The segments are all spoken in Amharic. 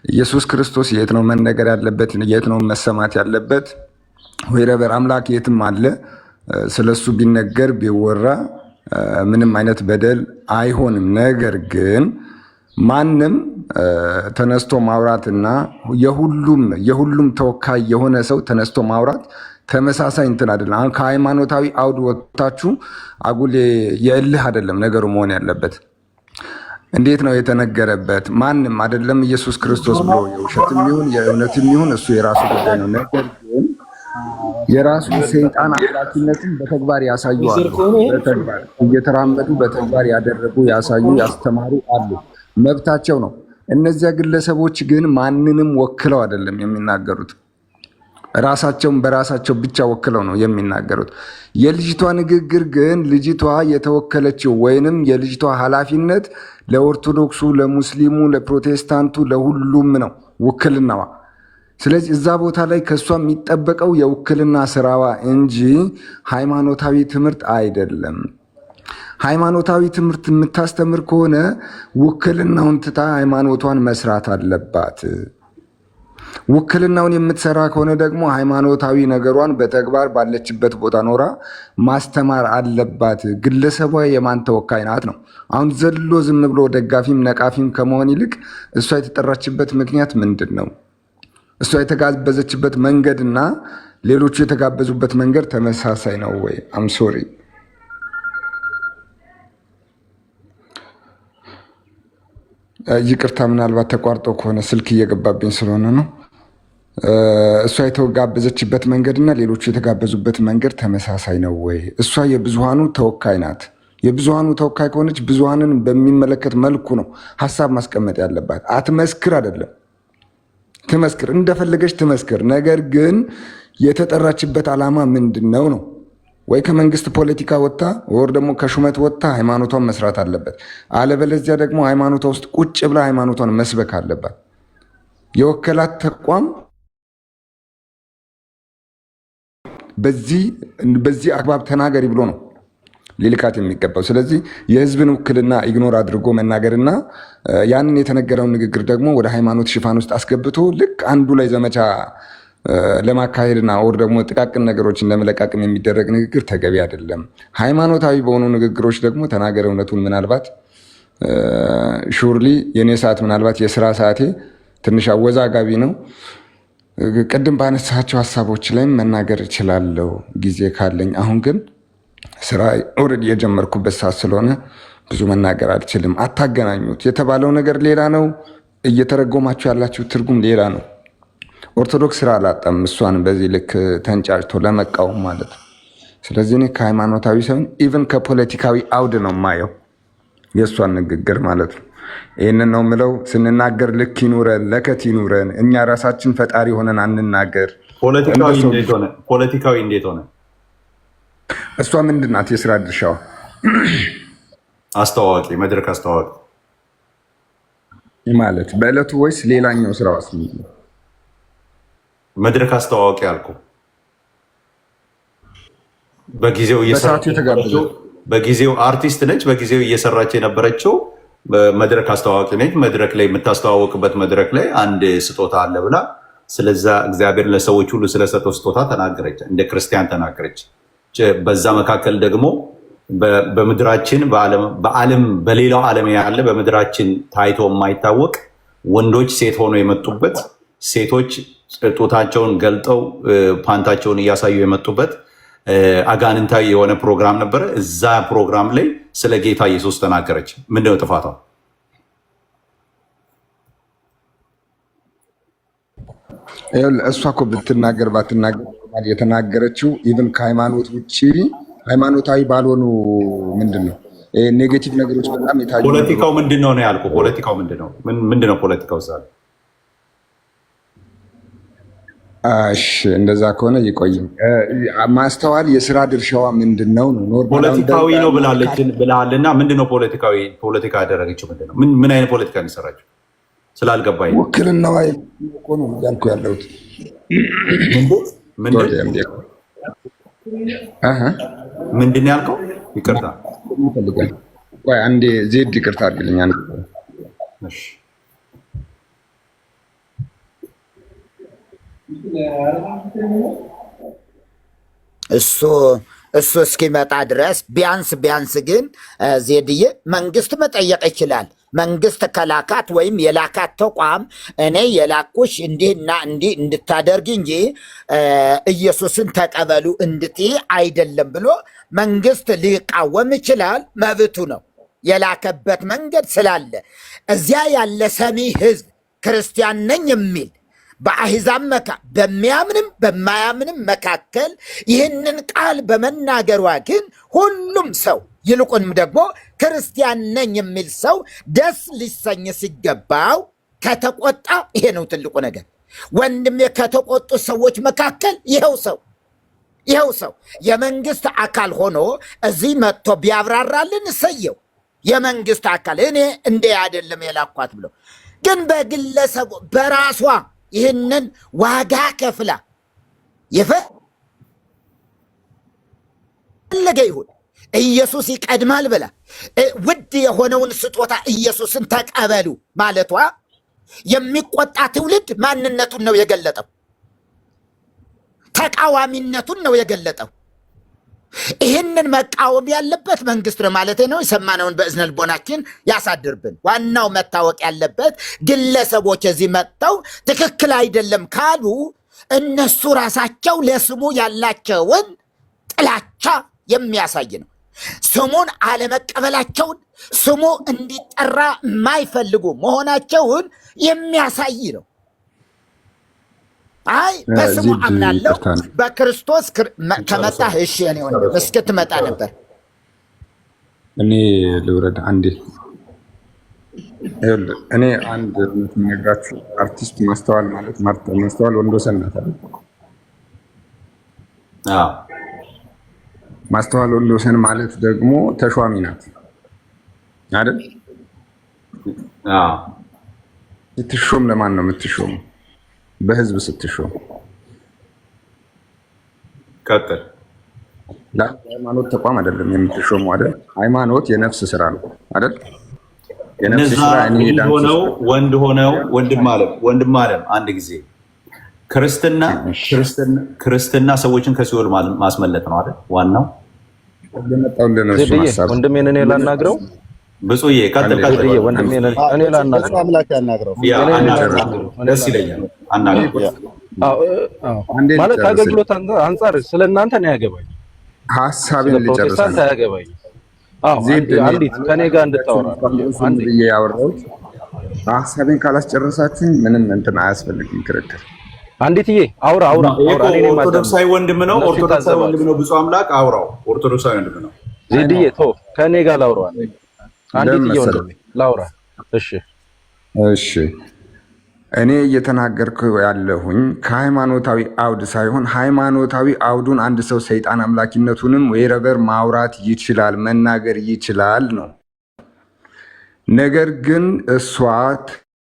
ኢየሱስ ክርስቶስ የት ነው መነገር ያለበት? የት ነው መሰማት ያለበት? ወይረበር አምላክ የትም አለ። ስለሱ ቢነገር ቢወራ ምንም አይነት በደል አይሆንም። ነገር ግን ማንም ተነስቶ ማውራትና የሁሉም ተወካይ የሆነ ሰው ተነስቶ ማውራት ተመሳሳይ እንትን አይደለም። አሁን ከሃይማኖታዊ አውድ ወጥታችሁ አጉል የእልህ አይደለም ነገሩ መሆን ያለበት። እንዴት ነው የተነገረበት? ማንም አይደለም ኢየሱስ ክርስቶስ ብሎ የውሸትም ይሁን የእውነትም ይሁን እሱ የራሱ ጉዳይ ነው። ነገር ግን የራሱ ሰይጣን አምላኪነትን በተግባር ያሳዩ አሉ። በተግባር እየተራመዱ በተግባር ያደረጉ ያሳዩ ያስተማሩ አሉ። መብታቸው ነው። እነዚያ ግለሰቦች ግን ማንንም ወክለው አይደለም የሚናገሩት። ራሳቸውን በራሳቸው ብቻ ወክለው ነው የሚናገሩት። የልጅቷ ንግግር ግን ልጅቷ የተወከለችው ወይንም የልጅቷ ኃላፊነት ለኦርቶዶክሱ፣ ለሙስሊሙ፣ ለፕሮቴስታንቱ ለሁሉም ነው ውክልናዋ። ስለዚህ እዛ ቦታ ላይ ከእሷ የሚጠበቀው የውክልና ስራዋ እንጂ ሃይማኖታዊ ትምህርት አይደለም። ሃይማኖታዊ ትምህርት የምታስተምር ከሆነ ውክልናውን ትታ ሃይማኖቷን መስራት አለባት። ውክልናውን የምትሰራ ከሆነ ደግሞ ሃይማኖታዊ ነገሯን በተግባር ባለችበት ቦታ ኖራ ማስተማር አለባት። ግለሰቧ የማን ተወካይ ናት ነው። አሁን ዘሎ ዝም ብሎ ደጋፊም ነቃፊም ከመሆን ይልቅ እሷ የተጠራችበት ምክንያት ምንድን ነው? እሷ የተጋበዘችበት መንገድና ሌሎቹ የተጋበዙበት መንገድ ተመሳሳይ ነው ወይ? አምሶሪ ይቅርታ፣ ምናልባት ተቋርጦ ከሆነ ስልክ እየገባብኝ ስለሆነ ነው። እሷ የተጋበዘችበት መንገድና ሌሎቹ የተጋበዙበት መንገድ ተመሳሳይ ነው ወይ? እሷ የብዙሃኑ ተወካይ ናት። የብዙሃኑ ተወካይ ከሆነች ብዙሃንን በሚመለከት መልኩ ነው ሀሳብ ማስቀመጥ ያለባት። አትመስክር አይደለም፣ ትመስክር፣ እንደፈለገች ትመስክር። ነገር ግን የተጠራችበት ዓላማ ምንድን ነው ነው? ወይ ከመንግስት ፖለቲካ ወጥታ ወር ደግሞ ከሹመት ወጥታ ሃይማኖቷን መስራት አለበት። አለበለዚያ ደግሞ ሃይማኖቷ ውስጥ ቁጭ ብላ ሃይማኖቷን መስበክ አለባት። የወከላት ተቋም በዚህ አግባብ ተናገሪ ብሎ ነው ሊልካት የሚገባው። ስለዚህ የህዝብን ውክልና ኢግኖር አድርጎ መናገርና ያንን የተነገረውን ንግግር ደግሞ ወደ ሃይማኖት ሽፋን ውስጥ አስገብቶ ልክ አንዱ ላይ ዘመቻ ለማካሄድና ወር ደግሞ ጥቃቅን ነገሮችን ለመለቃቅም የሚደረግ ንግግር ተገቢ አይደለም። ሃይማኖታዊ በሆኑ ንግግሮች ደግሞ ተናገረ እውነቱን። ምናልባት ሹርሊ የኔ ሰዓት ምናልባት የስራ ሰዓቴ ትንሽ አወዛጋቢ ነው። ቅድም ባነሳቸው ሀሳቦች ላይም መናገር እችላለሁ ጊዜ ካለኝ። አሁን ግን ስራ ኦልሬዲ የጀመርኩበት ሰዓት ስለሆነ ብዙ መናገር አልችልም። አታገናኙት። የተባለው ነገር ሌላ ነው፣ እየተረጎማችሁ ያላችሁ ትርጉም ሌላ ነው። ኦርቶዶክስ ስራ አላጣም እሷን በዚህ ልክ ተንጫጭቶ ለመቃወም ማለት ነው። ስለዚህ እኔ ከሃይማኖታዊ ሳይሆን ኢቭን ከፖለቲካዊ አውድ ነው ማየው የእሷን ንግግር ማለት ነው። ይህንን ነው ምለው። ስንናገር ልክ ይኑረን፣ ለከት ይኑረን። እኛ ራሳችን ፈጣሪ ሆነን አንናገር። ፖለቲካዊ እንዴት ሆነ? እሷ ምንድናት የስራ ድርሻዋ? አስተዋዋቂ፣ መድረክ አስተዋዋቂ ማለት በዕለቱ ወይስ ሌላኛው ስራ ዋስ? መድረክ አስተዋዋቂ አልኩ። በጊዜው አርቲስት ነች። በጊዜው እየሰራች የነበረችው መድረክ አስተዋዋቂ ነች። መድረክ ላይ የምታስተዋወቅበት መድረክ ላይ አንድ ስጦታ አለ ብላ ስለዛ እግዚአብሔር ለሰዎች ሁሉ ስለሰጠው ስጦታ ተናገረች። እንደ ክርስቲያን ተናገረች። በዛ መካከል ደግሞ በምድራችን በዓለም በሌላው ዓለም ያለ በምድራችን ታይቶ የማይታወቅ ወንዶች ሴት ሆነው የመጡበት ሴቶች ጡታቸውን ገልጠው ፓንታቸውን እያሳዩ የመጡበት አጋንንታዊ የሆነ ፕሮግራም ነበረ። እዛ ፕሮግራም ላይ ስለ ጌታ ኢየሱስ ተናገረች። ምንድነው ጥፋቷ? እሷ እኮ ብትናገር ባትናገር የተናገረችው ኢቭን ከሃይማኖት ውጭ ሃይማኖታዊ ባልሆኑ ምንድን ነው ኔጌቲቭ ነገሮች በጣም የታዩ። ፖለቲካው ምንድን ነው ነው ያልኩህ። ፖለቲካው ምንድን ነው ፖለቲካው? እዛ እሺ፣ እንደዛ ከሆነ ይቆይ። ማስተዋል የስራ ድርሻዋ ምንድን ነው ነው? ፖለቲካዊ ነው ብላለና ምንድን ነው ፖለቲካ ያደረገችው? ምንድን ነው? ምን አይነት ፖለቲካ ነው የሰራችው? ስላልገባኝ ውክልናዋ እኮ ነው ያልኩህ ያለሁት። ምንድን ያልከው? ይቅርታ አንዴ ዜድ ይቅርታ አድርግልኝ። እሱ እስኪመጣ ድረስ ቢያንስ ግን ዜድዬ መንግስት መጠየቅ ይችላል። መንግስት ከላካት ወይም የላካት ተቋም እኔ የላኩሽ እንዲህና እንዲህ እንድታደርግ እንጂ ኢየሱስን ተቀበሉ እንድትይ አይደለም ብሎ መንግስት ሊቃወም ይችላል። መብቱ ነው። የላከበት መንገድ ስላለ እዚያ ያለ ሰሚ ህዝብ ክርስቲያን ነኝ የሚል በአሕዛብ በሚያምንም በማያምንም መካከል ይህንን ቃል በመናገሯ ግን ሁሉም ሰው ይልቁንም ደግሞ ክርስቲያን ነኝ የሚል ሰው ደስ ሊሰኝ ሲገባው ከተቆጣ፣ ይሄ ነው ትልቁ ነገር። ወንድሜ ከተቆጡ ሰዎች መካከል ይኸው ሰው የመንግስት አካል ሆኖ እዚህ መጥቶ ቢያብራራልን እሰየው። የመንግስት አካል እኔ እንደ አይደለም የላኳት ብሎ ግን በግለሰቡ በራሷ ይህንን ዋጋ ከፍላ የፈለገ ይሁን ኢየሱስ ይቀድማል ብላ ውድ የሆነውን ስጦታ ኢየሱስን ተቀበሉ ማለቷ የሚቆጣ ትውልድ ማንነቱን ነው የገለጠው፣ ተቃዋሚነቱን ነው የገለጠው። ይህንን መቃወም ያለበት መንግስት ነው ማለት ነው። የሰማነውን በእዝነ ልቦናችን ያሳድርብን። ዋናው መታወቅ ያለበት ግለሰቦች እዚህ መጥተው ትክክል አይደለም ካሉ እነሱ ራሳቸው ለስሙ ያላቸውን ጥላቻ የሚያሳይ ነው። ስሙን አለመቀበላቸውን፣ ስሙ እንዲጠራ የማይፈልጉ መሆናቸውን የሚያሳይ ነው። አይ በስሙ አምናለሁ በክርስቶስ ከመጣህ እሺ እኔ ወንድም እስክትመጣ ነበር። እኔ ልውረድ አንዴ። እኔ አንድ የምነግራችሁ አርቲስት ማስተዋል ማለት ማስተዋል ወንዶሰን ናት አይደል? ማስተዋል ወንዶሰን ማለት ደግሞ ተሿሚ ናት አይደል? ስትሾም ለማን ነው የምትሾመው? በህዝብ ስትሾም ቀጥል። ለሃይማኖት ተቋም አይደለም የምትሾመው አይደል? ሃይማኖት የነፍስ ስራ ነው አይደል? የነፍስ ስራ ወንድ ሆነው ወንድም አለም አንድ ጊዜ ክርስትና ሰዎችን ከሲኦል ማስመለጥ ነው አይደል? ዋናው እንደመጣው እንደነሱ ማሳብ ወንድሜን እኔ ላናግረው ብፁዬ ቀጥል። ወንድሜን እኔ ላናግረው አምላክ ያናግረው ደስ ይለኛል። ማለት አገልግሎት አንጻር ስለእናንተ ነው ያገባኝ። ሀሳቤን ልጨርስ ነው ያገባኝ። አንዲት ከኔ ጋር እንድታወራ ያወራሁት ሀሳቤን ካላስጨረሳችን ምንም እንትን አያስፈልግም ክርክር። አንዲትዬ አውራ ኦርቶዶክሳዊ ወንድም ነው። ብፁዕ አምላክ አውራው ኦርቶዶክሳዊ ወንድም ነው። ዜድዬ ቶ ከኔ ጋር ላውራ አንዲትዬ ወንድሜ ላውራ። እሺ እኔ እየተናገርኩ ያለሁኝ ከሃይማኖታዊ አውድ ሳይሆን ሃይማኖታዊ አውዱን አንድ ሰው ሰይጣን አምላኪነቱንም ወይረበር ማውራት ይችላል፣ መናገር ይችላል ነው። ነገር ግን እሷ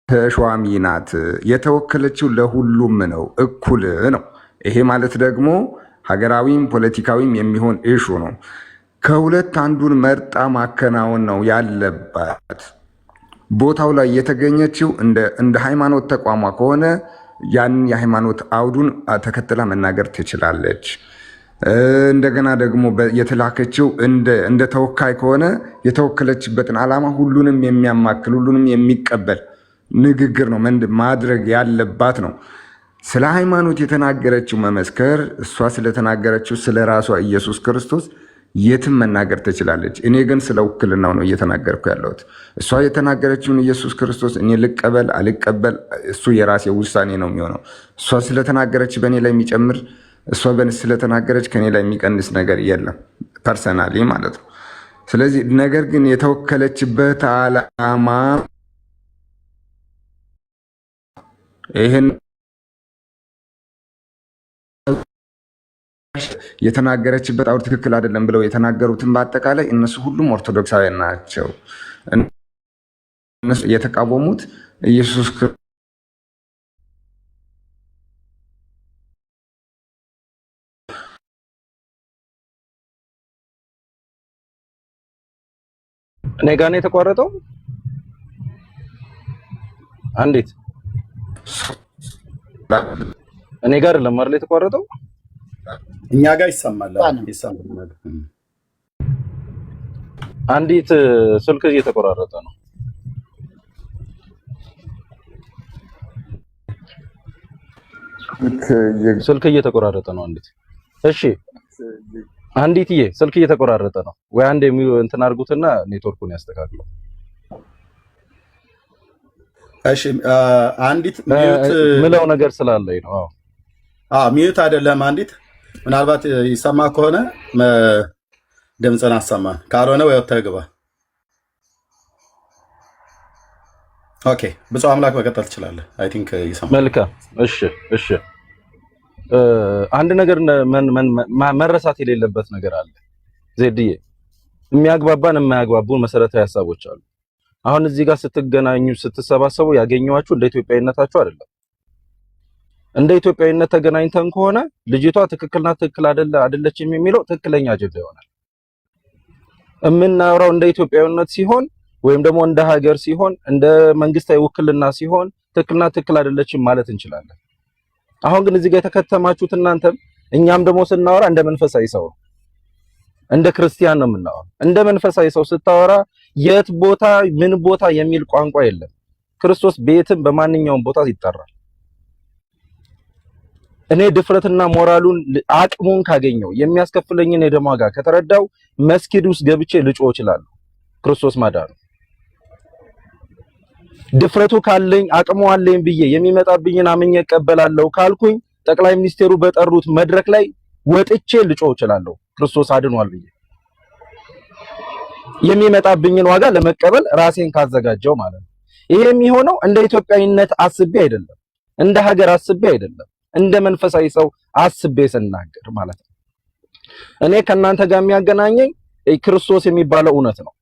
ተሿሚ ናት፣ የተወከለችው ለሁሉም ነው፣ እኩል ነው። ይሄ ማለት ደግሞ ሀገራዊም ፖለቲካዊም የሚሆን ኢሹ ነው። ከሁለት አንዱን መርጣ ማከናወን ነው ያለባት። ቦታው ላይ የተገኘችው እንደ ሃይማኖት ተቋሟ ከሆነ ያንን የሃይማኖት አውዱን ተከትላ መናገር ትችላለች። እንደገና ደግሞ የተላከችው እንደ ተወካይ ከሆነ የተወከለችበትን ዓላማ ሁሉንም የሚያማክል ሁሉንም የሚቀበል ንግግር ነው ማድረግ ያለባት ነው። ስለ ሃይማኖት የተናገረችው መመስከር፣ እሷ ስለተናገረችው ስለ ራሷ ኢየሱስ ክርስቶስ የትም መናገር ትችላለች። እኔ ግን ስለ ውክልናው ነው እየተናገርኩ ያለሁት። እሷ የተናገረችውን ኢየሱስ ክርስቶስ እኔ ልቀበል አልቀበል እሱ የራሴ ውሳኔ ነው የሚሆነው። እሷ ስለተናገረች በእኔ ላይ የሚጨምር፣ እሷ ስለተናገረች ከእኔ ላይ የሚቀንስ ነገር የለም፣ ፐርሰናሊ ማለት ነው። ስለዚህ ነገር ግን የተወከለችበት ዓላማ ይህን የተናገረችበት አውድ ትክክል አይደለም ብለው የተናገሩትን በአጠቃላይ እነሱ ሁሉም ኦርቶዶክሳውያን ናቸው። እነሱ የተቃወሙት ኢየሱስ እኔ ጋር ነው የተቋረጠው። አንዴት እኔ ጋር ለማርለ የተቋረጠው እኛ ጋር ይሰማል። አንዲት ስልክ እየተቆራረጠ ነው። ስልክ እየተቆራረጠ ነው። እሺ አንዲትዬ ስልክ እየተቆራረጠ ነው ወይ? አንዴ እንትን አድርጉትና ኔትወርኩን ያስተካክለው። እሺ አንዲት ሚዩት ምለው ነገር ስላለኝ ነው። ሚዩት አይደለም። አንዲት ምናልባት ይሰማ ከሆነ ድምፅን አሰማን፣ ካልሆነ ወይ ወጥተህ ግባ። ኦኬ ብፁዕ አምላክ መቀጠል ትችላለህ። አይ ቲንክ ይሰማ። መልካም። እሺ አንድ ነገር መረሳት የሌለበት ነገር አለ ዜድዬ። የሚያግባባን የማያግባቡን መሰረታዊ ሀሳቦች አሉ። አሁን እዚህ ጋር ስትገናኙ ስትሰባሰቡ ያገኘዋችሁ እንደ ኢትዮጵያዊነታችሁ አይደለም። እንደ ኢትዮጵያዊነት ተገናኝተን ከሆነ ልጅቷ ትክክልና ትክክል አይደለችም የሚለው ትክክለኛ አጀንዳ ይሆናል። የምናወራው እንደ ኢትዮጵያዊነት ሲሆን ወይም ደግሞ እንደ ሀገር ሲሆን እንደ መንግስታዊ ውክልና ሲሆን ትክክልና ትክክል አይደለችም ማለት እንችላለን። አሁን ግን እዚህ ጋር የተከተማችሁት እናንተም እኛም ደግሞ ስናወራ እንደ መንፈሳዊ ሰው እንደ ክርስቲያን ነው የምናወራው። እንደ መንፈሳዊ ሰው ስታወራ የት ቦታ ምን ቦታ የሚል ቋንቋ የለም። ክርስቶስ ቤትም በማንኛውም ቦታ ይጠራል። እኔ ድፍረትና ሞራሉን አቅሙን ካገኘው የሚያስከፍለኝን የደም ዋጋ ከተረዳው መስጊድ ውስጥ ገብቼ ልጮህ እችላለሁ። ክርስቶስ ማዳኑ ድፍረቱ ካለኝ አቅሙ አለኝ ብዬ የሚመጣብኝን አምኜ እቀበላለሁ ካልኩኝ ጠቅላይ ሚኒስቴሩ በጠሩት መድረክ ላይ ወጥቼ ልጮህ እችላለሁ። ክርስቶስ አድኗል ብዬ የሚመጣብኝን ዋጋ ለመቀበል ራሴን ካዘጋጀው ማለት ነው። ይሄ የሚሆነው እንደ ኢትዮጵያዊነት አስቤ አይደለም፣ እንደ ሀገር አስቤ አይደለም፣ እንደ መንፈሳዊ ሰው አስቤ ስናገር ማለት ነው። እኔ ከእናንተ ጋር የሚያገናኘኝ ክርስቶስ የሚባለው እውነት ነው።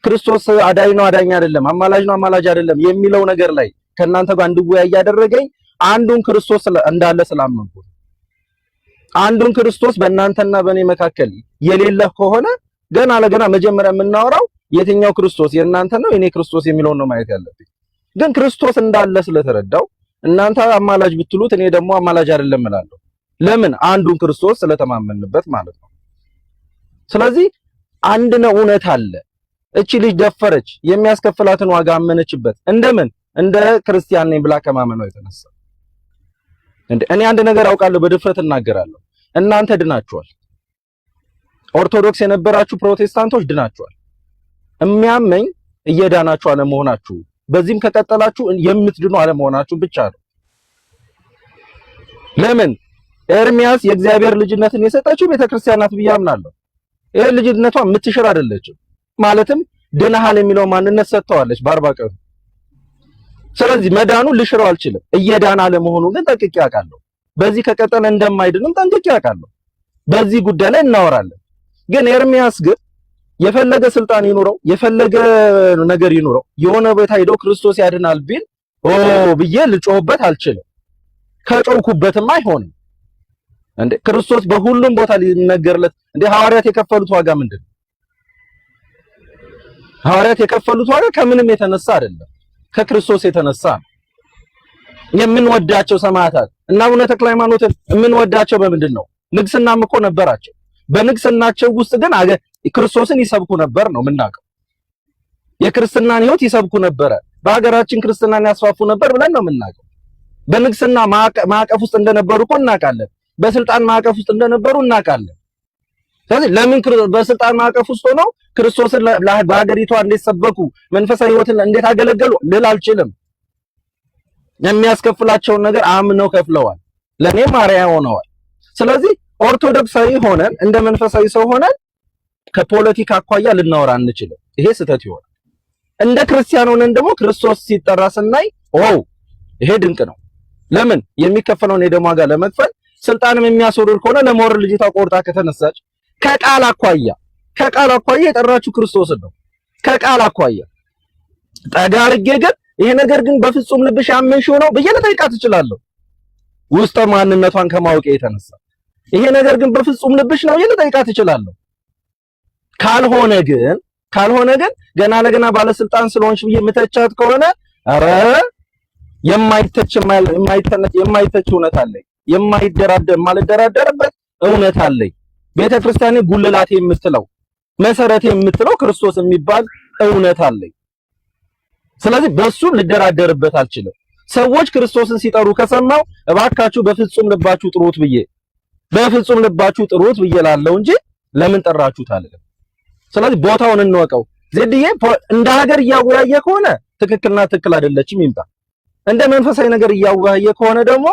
ክርስቶስ አዳኝ ነው አዳኝ አይደለም፣ አማላጅ ነው አማላጅ አይደለም የሚለው ነገር ላይ ከእናንተ ጋር እንድወያይ ያደረገኝ አንዱን ክርስቶስ እንዳለ ስላመንኩ። አንዱን ክርስቶስ በእናንተና በእኔ መካከል የሌለ ከሆነ ገና ለገና መጀመሪያ የምናወራው የትኛው ክርስቶስ የእናንተ ነው የኔ ክርስቶስ የሚለውን ነው ማየት ያለብኝ። ግን ክርስቶስ እንዳለ ስለተረዳው እናንተ አማላጅ ብትሉት እኔ ደግሞ አማላጅ አይደለም እላለሁ። ለምን? አንዱን ክርስቶስ ስለተማመንበት ማለት ነው። ስለዚህ አንድ ነው እውነት አለ። እቺ ልጅ ደፈረች፣ የሚያስከፍላትን ዋጋ አመነችበት። እንደምን? እንደ ክርስቲያን ነኝ ብላ ከማመኗ የተነሳ እኔ አንድ ነገር አውቃለሁ፣ በድፍረት እናገራለሁ። እናንተ ድናችኋል። ኦርቶዶክስ የነበራችሁ ፕሮቴስታንቶች ድናችኋል። የሚያመኝ እየዳናችሁ አለመሆናችሁ፣ በዚህም ከቀጠላችሁ የምትድኑ አለመሆናችሁ ብቻ ነው። ለምን? ኤርሚያስ የእግዚአብሔር ልጅነትን የሰጠችው ቤተክርስቲያን ናት ብዬ አምናለሁ። ይሄ ልጅነቷ የምትሽር አይደለችም። ማለትም ድነሃል የሚለው ማንነት ሰጥተዋለች በ40 ቀኑ። ስለዚህ መዳኑ ልሽረው አልችልም። እየዳና አለመሆኑ ግን ጠንቅቄ አውቃለሁ። በዚህ ከቀጠለ እንደማይድንም ጠንቅቄ አውቃለሁ። በዚህ ጉዳይ ላይ እናወራለን። ግን ኤርሚያስ ግን የፈለገ ስልጣን ይኑረው የፈለገ ነገር ይኑረው የሆነ ቦታ ሄዶ ክርስቶስ ያድናል ቢል ብዬ ልጮህበት አልችልም። ከጮህኩበትም አይሆንም። እንዴ ክርስቶስ በሁሉም ቦታ ሊነገርለት እንዴ ሐዋርያት የከፈሉት ዋጋ ምንድነው? ሐዋርያት የከፈሉት ዋጋ ከምንም የተነሳ አይደለም፣ ከክርስቶስ የተነሳ ነው። የምንወዳቸው ሰማዕታት እና አቡነ ተክለ ሃይማኖትን የምንወዳቸው በምንድን ነው? ንግስናም እኮ ነበራቸው። በንግስናቸው ውስጥ ግን ክርስቶስን ይሰብኩ ነበር ነው የምናውቀው። የክርስትናን ሕይወት ይሰብኩ ነበረ፣ በሀገራችን ክርስትናን ያስፋፉ ነበር ብለን ነው የምናውቀው። በንግስና ማዕቀፍ ውስጥ እንደነበሩ እኮ እናውቃለን። በስልጣን ማዕቀፍ ውስጥ እንደነበሩ እናውቃለን። ስለዚህ ለምን በስልጣን ማዕቀፍ ውስጥ ሆነው ክርስቶስን በሀገሪቷ እንዴት ሰበኩ፣ መንፈሳዊ ሕይወትን እንዴት አገለገሉ ልል አልችልም። የሚያስከፍላቸውን ነገር አምነው ከፍለዋል፣ ለኔም አርአያ ሆነዋል። ስለዚህ ኦርቶዶክሳዊ ሆነን እንደ መንፈሳዊ ሰው ሆነን ከፖለቲካ አኳያ ልናወራ አንችልም። ይሄ ስህተት ይሆናል። እንደ ክርስቲያን ሆነን ደግሞ ክርስቶስ ሲጠራ ስናይ ይሄ ድንቅ ነው። ለምን? የሚከፈለውን የደም ዋጋ ለመክፈል ስልጣንም የሚያስወርድ ከሆነ ለመውረድ ልጅቷ ቆርጣ ከተነሳች ከቃል አኳያ የጠራችሁ ክርስቶስን ነው። ከቃል አኳያ ጠጋ አድርጌ ግን ይሄ ነገር ግን በፍጹም ልብሽ ያመንሽው ነው ብዬ ልጠይቃት እችላለሁ። ውስጠ ማንነቷን ከማወቅ የተነሳ ይሄ ነገር ግን በፍጹም ልብሽ ነው ብዬ ልጠይቃት እችላለሁ። ካልሆነ ግን ገና ለገና ባለስልጣን ስለሆንሽ ብዬ የምተቻት ከሆነ የማይተች እውነት አለኝ። የማልደራደርበት እውነት አለኝ። ቤተክርስቲያን ጉልላቴ የምትለው መሰረቴ የምትለው ክርስቶስ የሚባል እውነት አለኝ። ስለዚህ በሱ ልደራደርበት አልችልም። ሰዎች ክርስቶስን ሲጠሩ ከሰማው እባካችሁ በፍጹም ልባችሁ ጥሩት ብዬ ላለው እንጂ ለምን ጠራችሁት አልልም። ስለዚህ ቦታውን እንወቀው። ዜድዬ እንደ ሀገር እያወያየ ከሆነ ትክክልና ትክክል አይደለችም ይምጣ። እንደ መንፈሳዊ ነገር እያወያየ ከሆነ ደግሞ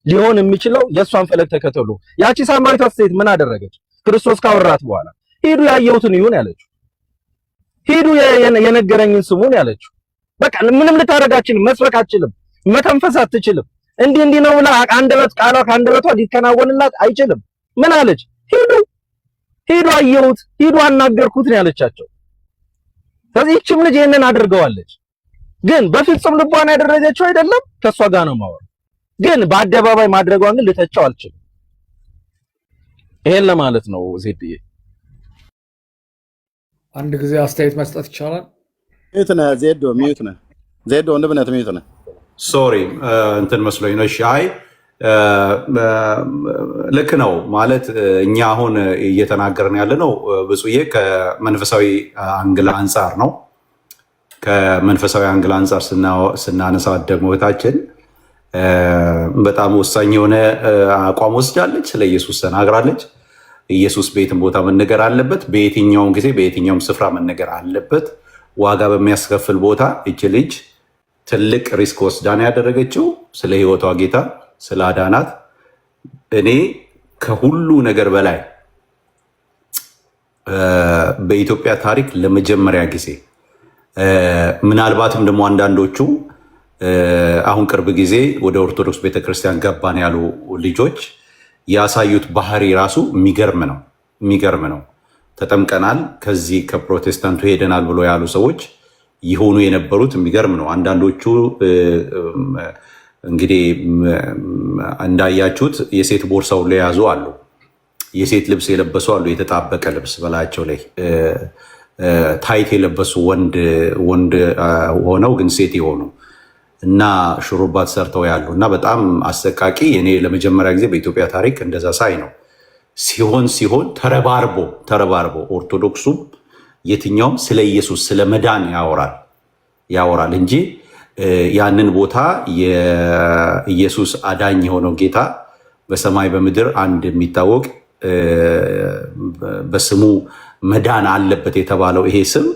ሊሆን የሚችለው የእሷን ፈለግ ተከተሉ። ያቺ ሳምራዊቷ ሴት ምን አደረገች? ክርስቶስ ካወራት በኋላ ሂዱ ያየሁትን ይሁን ያለችው፣ ሂዱ የነገረኝን ስሙን ያለችው። በቃ ምንም ልታደርግ አትችልም፣ መስበክ አትችልም፣ መተንፈስ አትችልም። እንዲህ ነው ብላ ቃሏ ከአንደበቷ ሊከናወንላት አይችልም። ምን አለች? ሂዱ አየሁት፣ ሂዱ አናገርኩት ነው ያለቻቸው። ስለዚህ ይህችም ልጅ ይሄንን አድርገዋለች። ግን በፍጹም ልቧን ያደረገችው አይደለም። ከሷ ጋር ነው ማወር። ግን በአደባባይ ማድረጓን ግን ልተቸው አልችልም። ይሄን ለማለት ነው። ዜድዬ አንድ ጊዜ አስተያየት መስጠት ይቻላል? ሚዩት ነህ ዜዶ፣ ሚዩት ነህ ዜዶ፣ ወንድምነት ሚዩት ነህ። ሶሪ እንትን መስሎኝ ነው። እሺ አይ ልክ ነው ማለት እኛ አሁን እየተናገርን ያለ ነው ብፁዬ ከመንፈሳዊ አንግል አንጻር ነው። ከመንፈሳዊ አንግል አንጻር ስናነሳ ደግሞ እህታችን በጣም ወሳኝ የሆነ አቋም ወስዳለች። ስለ ኢየሱስ ተናግራለች። ኢየሱስ በየትም ቦታ መነገር አለበት፣ በየትኛውም ጊዜ በየትኛውም ስፍራ መነገር አለበት። ዋጋ በሚያስከፍል ቦታ እች ልጅ ትልቅ ሪስክ ወስዳን ያደረገችው ስለ ህይወቷ ጌታ ስለ አዳናት። እኔ ከሁሉ ነገር በላይ በኢትዮጵያ ታሪክ ለመጀመሪያ ጊዜ ምናልባትም ደግሞ አንዳንዶቹ አሁን ቅርብ ጊዜ ወደ ኦርቶዶክስ ቤተክርስቲያን ገባን ያሉ ልጆች ያሳዩት ባህሪ ራሱ የሚገርም ነው። ተጠምቀናል፣ ከዚህ ከፕሮቴስታንቱ ሄደናል ብሎ ያሉ ሰዎች ይሆኑ የነበሩት የሚገርም ነው። አንዳንዶቹ እንግዲህ እንዳያችሁት የሴት ቦርሳው ላይ የያዙ አሉ፣ የሴት ልብስ የለበሱ አሉ፣ የተጣበቀ ልብስ በላያቸው ላይ ታይት የለበሱ ወንድ ሆነው ግን ሴት የሆኑ እና ሹሩባት ሰርተው ያሉ እና በጣም አሰቃቂ። እኔ ለመጀመሪያ ጊዜ በኢትዮጵያ ታሪክ እንደዛ ሳይ ነው። ሲሆን ተረባርቦ ኦርቶዶክሱም የትኛውም ስለ ኢየሱስ ስለ መዳን ያወራል እንጂ ያንን ቦታ የኢየሱስ አዳኝ የሆነው ጌታ በሰማይ በምድር አንድ የሚታወቅ በስሙ መዳን አለበት የተባለው ይሄ ስም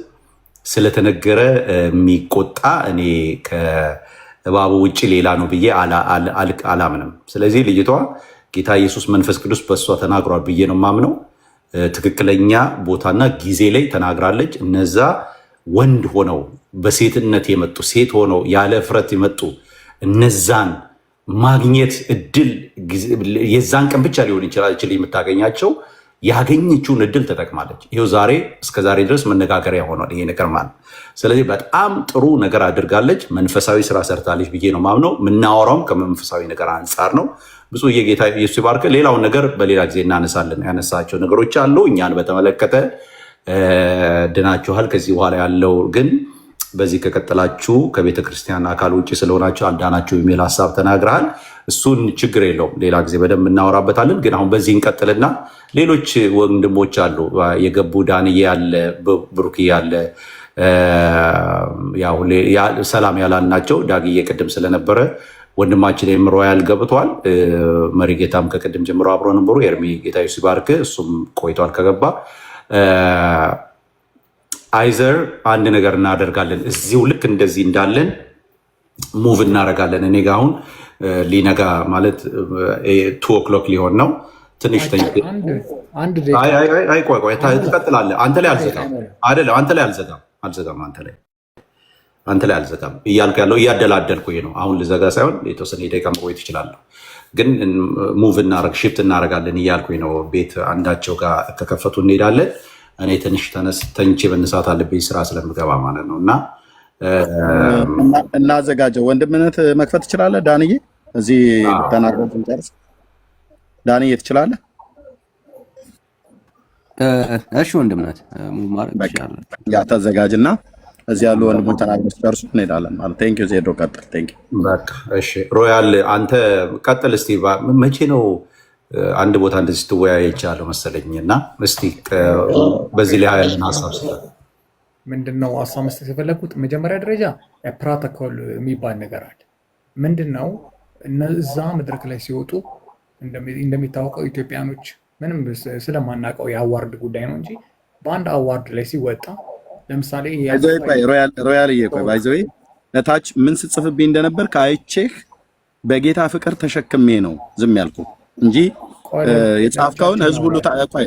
ስለተነገረ የሚቆጣ እኔ ከእባቡ ውጭ ሌላ ነው ብዬ አላምንም። ስለዚህ ልጅቷ ጌታ ኢየሱስ መንፈስ ቅዱስ በእሷ ተናግሯል ብዬ ነው ማምነው። ትክክለኛ ቦታና ጊዜ ላይ ተናግራለች። እነዛ ወንድ ሆነው በሴትነት የመጡ ሴት ሆነው ያለ እፍረት የመጡ እነዛን ማግኘት እድል የዛን ቀን ብቻ ሊሆን ይችላል የምታገኛቸው። ያገኘችውን እድል ተጠቅማለች። ይኸው እስከዛሬ ድረስ መነጋገሪያ ሆኗል ይሄ ነገር ማለት። ስለዚህ በጣም ጥሩ ነገር አድርጋለች። መንፈሳዊ ስራ ሰርታለች ብዬ ነው ማምነው። የምናወራውም ከመንፈሳዊ ነገር አንጻር ነው። ብዙ የጌታ ኢየሱስ ይባርክ። ሌላውን ነገር በሌላ ጊዜ እናነሳለን። ያነሳቸው ነገሮች አሉ እኛን በተመለከተ ድናችኋል። ከዚህ በኋላ ያለው ግን በዚህ ከቀጠላችሁ ከቤተ ክርስቲያን አካል ውጭ ስለሆናችሁ አልዳናችሁ የሚል ሀሳብ ተናግረሃል። እሱን ችግር የለውም፣ ሌላ ጊዜ በደንብ እናወራበታለን። ግን አሁን በዚህ እንቀጥልና ሌሎች ወንድሞች አሉ የገቡ ዳንዬ ያለ ብሩክ ያለ ሰላም ያላልናቸው ዳግዬ ቅድም ስለነበረ ወንድማችን ሮያል ገብቷል። መሪ ጌታም ከቅድም ጀምሮ አብሮ ነበሩ። ኤርሚ ጌታ ሲባርክ እሱም ቆይቷል ከገባ። አይዘር አንድ ነገር እናደርጋለን እዚሁ ልክ እንደዚህ እንዳለን ሙቭ እናደርጋለን። እኔ ጋ አሁን ሊነጋ ማለት 2 ሊሆን ነው። ትንሽ ቆይ ትቀጥላለህ። አንተ ላይ አልዘጋም አይደለም፣ አንተ ላይ አልዘጋም አንተ ላይ አልዘጋም እያልኩ ያለው እያደላደልኩኝ ነው። አሁን ልዘጋ ሳይሆን የተወሰነ ደቂቃ መቆየት እችላለሁ፣ ግን ሙቭ ሽፍት እናደርጋለን እያልኩኝ ነው። ቤት አንዳቸው ጋር ከከፈቱ እንሄዳለን። እኔ ትንሽ ተኝቼ መነሳት አለብኝ ስራ ስለምገባ ማለት ነው። እና እናዘጋጀው። ወንድምነት መክፈት ትችላለህ ዳንዬ? እዚህ ተናግረን ስንጨርስ ዳንዬ ትችላለህ? እሺ ወንድምነት ማድረግ ትችላለህ። ያ ተዘጋጅና እዚህ ያሉ ወንድሞች ተናግረው ሲጨርሱ እንሄዳለን ማለት። ቴንክ ዩ ዜዶ ቀጥል። ቴንክ ዩ በቃ እሺ። ሮያል አንተ ቀጥል እስቲ። መቼ ነው አንድ ቦታ እንደዚህ ትወያይ ይቻላል መሰለኝ እና እስቲ በዚህ ላይ ያለን ሀሳብ ስለ ምንድነው ሀሳብ መስጠት የፈለኩት መጀመሪያ ደረጃ ፕሮቶኮል የሚባል ነገር አለ። ምንድነው እነዛ መድረክ ላይ ሲወጡ እንደሚታወቀው ኢትዮጵያኖች ምንም ስለማናውቀው የአዋርድ ጉዳይ ነው እንጂ በአንድ አዋርድ ላይ ሲወጣ ለምሳሌ ሮያል እየቆይ ባይዘዌ ለታች ምን ስጽፍብኝ እንደነበር ከአይቼህ በጌታ ፍቅር ተሸክሜ ነው ዝም ያልኩ እንጂ የጻፍከውን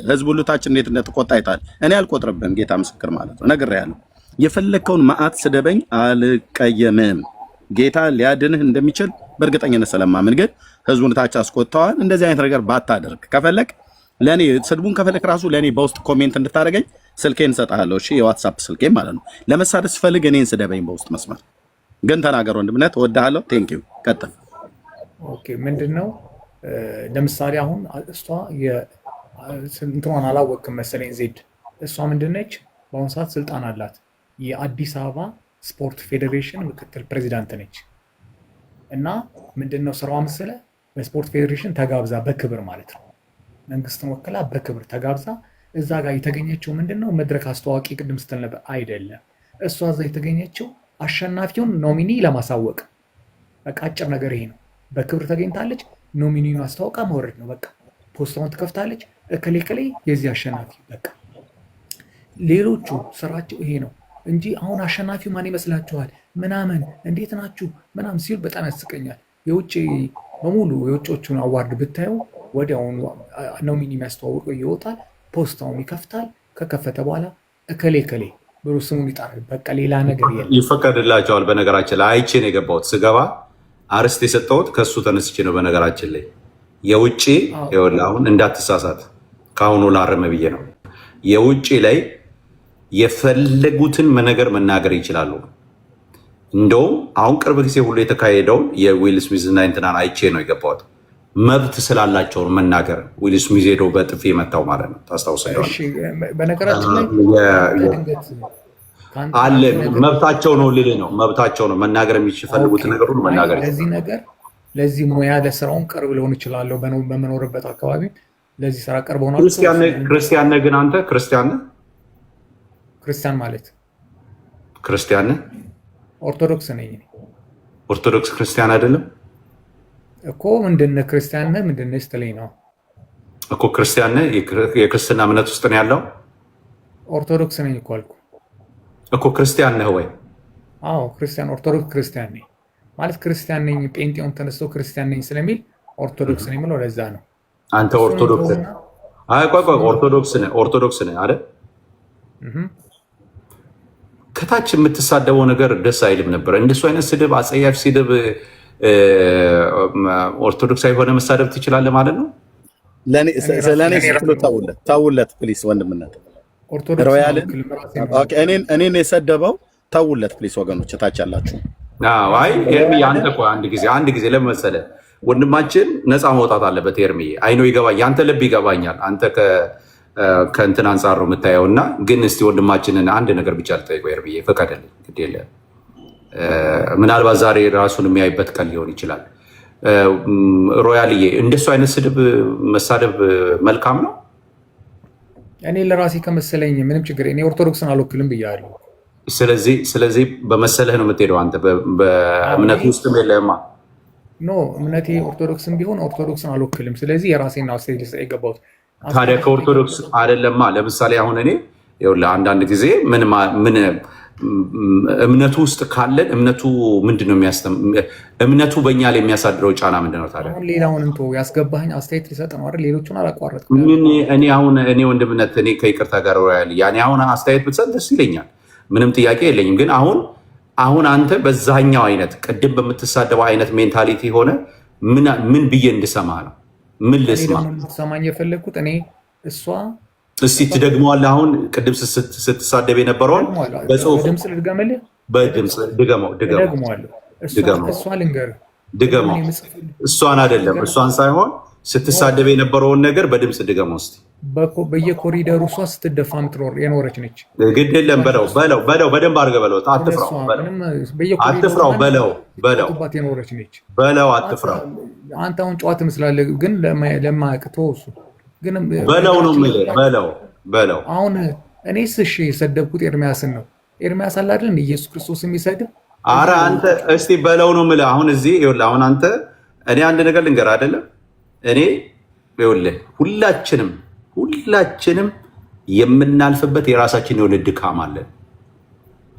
ህዝብ ሁሉ ታች እንዴት እንደተቆጣ ይታል። እኔ አልቆጥርብህም፣ ጌታ ምስክር ማለት ነው። ነግሬሃለሁ። የፈለግከውን መዓት ስደበኝ አልቀየምም። ጌታ ሊያድንህ እንደሚችል በእርግጠኝነት ስለማምን፣ ግን ህዝቡን ታች አስቆጥተዋል። እንደዚህ አይነት ነገር ባታደርግ ከፈለግ ለኔ ስድቡን ከፈለክ ራሱ ለኔ በውስጥ ኮሜንት እንድታደርገኝ ስልኬን እሰጥሃለሁ። እሺ የዋትስአፕ ስልኬን ማለት ነው። ለመሳደብ ስፈልግ እኔን ስደበኝ በውስጥ መስመር፣ ግን ተናገር ወንድምነት። እወድሃለሁ። ቴንክ ዩ ቀጥል። ኦኬ ምንድነው ለምሳሌ አሁን እሷ እንትኗን አላወቅም መሰለኝ ዜድ እሷ ምንድነች በአሁኑ ሰዓት ስልጣን አላት። የአዲስ አበባ ስፖርት ፌዴሬሽን ምክትል ፕሬዚዳንት ነች እና ምንድነው ስራዋ መሰለ በስፖርት ፌዴሬሽን ተጋብዛ በክብር ማለት ነው መንግስትን ወክላ በክብር ተጋብዛ እዛ ጋር የተገኘችው ምንድነው መድረክ አስተዋቂ ቅድም ስትል ነበር አይደለም። እሷ እዛ የተገኘችው አሸናፊውን ኖሚኒ ለማሳወቅ በቃ አጭር ነገር ይሄ ነው። በክብር ተገኝታለች። ኖሚኒውን አስተዋውቃ መውረድ ነው በቃ። ፖስታውን ትከፍታለች። እከሌ ከሌ የዚህ አሸናፊ በቃ። ሌሎቹ ስራቸው ይሄ ነው እንጂ አሁን አሸናፊው ማን ይመስላችኋል ምናምን እንዴት ናችሁ ምናምን ሲሉ በጣም ያስቀኛል። የውጭ በሙሉ የውጮቹን አዋርድ ብታየው ወዲያውኑ ኖሚኒ የሚያስተዋውቀው ይወጣል፣ ፖስታውን ይከፍታል። ከከፈተ በኋላ እከሌ ከሌ ብሎ ስሙን ይጠራል። በቃ ሌላ ነገር የለም። ይፈቀድላቸዋል። በነገራችን ላይ አይቼ ነው የገባሁት። ስገባ አርስት የሰጠሁት ከሱ ተነስቼ ነው። በነገራችን ላይ የውጭ አሁን እንዳትሳሳት ከአሁኑ ላረመ ብዬ ነው። የውጭ ላይ የፈለጉትን ነገር መናገር ይችላሉ። እንደውም አሁን ቅርብ ጊዜ ሁሉ የተካሄደውን የዊል ስሚዝ እና እንትናን አይቼ ነው የገባሁት። መብት ስላላቸው መናገር። ዊል ስሚዝ ሄዶ በጥፊ የመታው ማለት ነው። ታስታውሳለህ? በነገራችን ላይ አለ መብታቸው ነው ልልህ ነው። መብታቸው ነው መናገር የሚፈልጉት ነገር ሁሉ መናገር። ለዚህ ሙያ ለስራውን ቅርብ ሊሆን ይችላለሁ። በመኖርበት አካባቢ ለዚህ ስራ ቅርብ ሆኗል። ክርስቲያን ነህ? ግን አንተ ክርስቲያን ነህ? ክርስቲያን ማለት ክርስቲያን ነህ? ኦርቶዶክስ ነኝ። ኦርቶዶክስ ክርስቲያን አይደለም እኮ። ምንድነው ክርስቲያን ነህ ምንድነው ስትለኝ ነው እኮ። ክርስቲያን ነህ? የክርስትና እምነት ውስጥ ነው ያለው? ኦርቶዶክስ ነኝ እኮ አልኩ እኮ። ክርስቲያን ነህ ወይ? አዎ ክርስቲያን፣ ኦርቶዶክስ ክርስቲያን ነኝ ማለት ክርስቲያን ነኝ። ጴንጤውን ተነስቶ ክርስቲያን ነኝ ስለሚል ኦርቶዶክስ ነኝ የምለው ለዛ ነው። አንተ ኦርቶዶክስ ነህ? አይ ቆይ ኦርቶዶክስ ነህ አይደል? ከታች የምትሳደበው ነገር ደስ አይልም ነበር። እንደሱ አይነት ስድብ፣ አጸያፊ ስድብ ኦርቶዶክሳዊ የሆነ መሳደብ ትችላለህ ማለት ነው። ለእኔ ስትሉ ተውለት ፕሊስ ወንድምነት። እኔን የሰደበው ተውለት ፕሊስ ወገኖች፣ ታች ያላችሁ። አይ ኤርሚዬ አንተ ቆይ አንድ ጊዜ ለምን መሰለህ ወንድማችን ነፃ መውጣት አለበት። ኤርሚዬ አይኖ ይገባኝ፣ አንተ ልብ ይገባኛል። አንተ ከእንትን አንጻር ነው የምታየው እና ግን እስቲ ወንድማችንን አንድ ነገር ብቻ ልጠይቀው ኤርሚዬ፣ ፍቀድልኝ። ግድ የለም ምናልባት ዛሬ ራሱን የሚያይበት ቀን ሊሆን ይችላል። ሮያልዬ እንደሱ አይነት ስድብ መሳደብ መልካም ነው? እኔ ለራሴ ከመሰለኝ ምንም ችግር፣ እኔ ኦርቶዶክስን አልወክልም ብያለሁ። ስለዚህ በመሰለህ ነው የምትሄደው አንተ፣ በእምነት ውስጥም የለህማ። ኖ እምነቴ ኦርቶዶክስም ቢሆን ኦርቶዶክስን አልወክልም። ስለዚህ የራሴን አስተያየት ልሰጥ የገባሁት ታዲያ ከኦርቶዶክስ አይደለማ። ለምሳሌ አሁን እኔ አንዳንድ ጊዜ ምን እምነቱ ውስጥ ካለን እምነቱ ምንድን ነው እምነቱ በእኛ ላይ የሚያሳድረው ጫና ምንድን ነው? ታዲያ ሌላውን እንቶ ያስገባኝ አስተያየት ሊሰጥ ነው አይደል? ሌሎቹን አላቋረጥኩም። እኔ ወንድምነት እኔ ከይቅርታ ጋር ያኔ አሁን አስተያየት ብትሰጥ ደስ ይለኛል፣ ምንም ጥያቄ የለኝም። ግን አሁን አንተ በዛኛው አይነት ቅድም በምትሳደበው አይነት ሜንታሊቲ ሆነ ምን ብዬ እንድሰማ ነው? ምን ልስማ? ሰማኝ የፈለግኩት እኔ እሷ እስቲ ትደግመዋለህ። አሁን ቅድም ስትሳደብ የነበረውን በጽሁፍ ድምፅ ልድገምልህ። በድምፅ ድገመው። እሷ ልንገርህ፣ ድገመው። እሷን አይደለም እሷን ሳይሆን ስትሳደብ የነበረውን ነገር በድምፅ ድገመው እስቲ። በየኮሪደሩ እሷ ስትደፋ ምትኖር የኖረች ነች። ግድ የለም በለው በደንብ አድርገህ በለው። አትፍራው ባት የኖረች ነች። በለው አትፍራው። አንተ አሁን ጨዋ ትመስላለህ፣ ግን ለማያውቅ ተወው። እሱ ግን በለው ነው የምልህ። በለው አሁን እኔስ እሺ የሰደብኩት ኤርሚያስን ነው። ኤርሚያስ አለ አይደል ኢየሱስ ክርስቶስ የሚሰድብ። ኧረ አንተ እስቲ በለው ነው የምልህ። አሁን እዚህ ይኸውልህ፣ አሁን አንተ እኔ አንድ ነገር ልንገርህ አይደለም። እኔ ይኸውልህ ሁላችንም የምናልፍበት የራሳችን የሆነ ድካም አለን።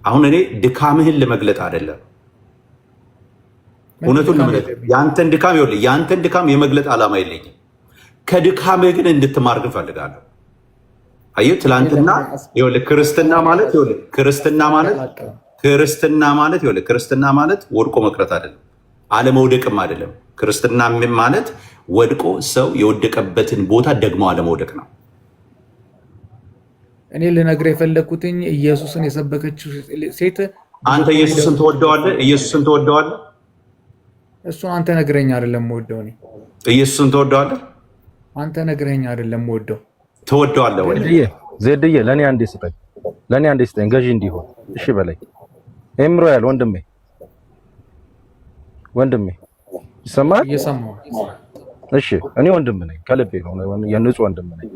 አሁን እኔ ድካምህን ለመግለጥ አይደለም፣ እውነቱን ለመግለጥ ያንተን ድካም የመግለጥ ዓላማ የለኝም። ከድካምህ ግን እንድትማር ግን ፈልጋለሁ። አየህ ትላንትና ይኸውልህ ክርስትና ማለት ወድቆ መቅረት አይደለም፣ አለመውደቅም አይደለም። ክርስትና ማለት ወድቆ ሰው የወደቀበትን ቦታ ደግሞ አለመውደቅ ነው። እኔ ልነግርህ የፈለግኩትኝ ኢየሱስን የሰበከችው ሴት አንተ ኢየሱስን ትወደዋለህ? እሱን አንተ ነግረኝ አይደለም የምወደው። እኔ ኢየሱስን ትወደዋለህ? አንተ ነግረኝ አይደለም የምወደው። ትወደዋለህ ወይ? ዜድዬ ለእኔ አንዴ ስጠኝ ገዢ እንዲሆን እሺ በላይ ኤምሮያል ወንድሜ ይሰማል? እሺ እኔ ወንድም ነኝ፣ ከልቤ ነው፣ የንጹህ ወንድም ነኝ።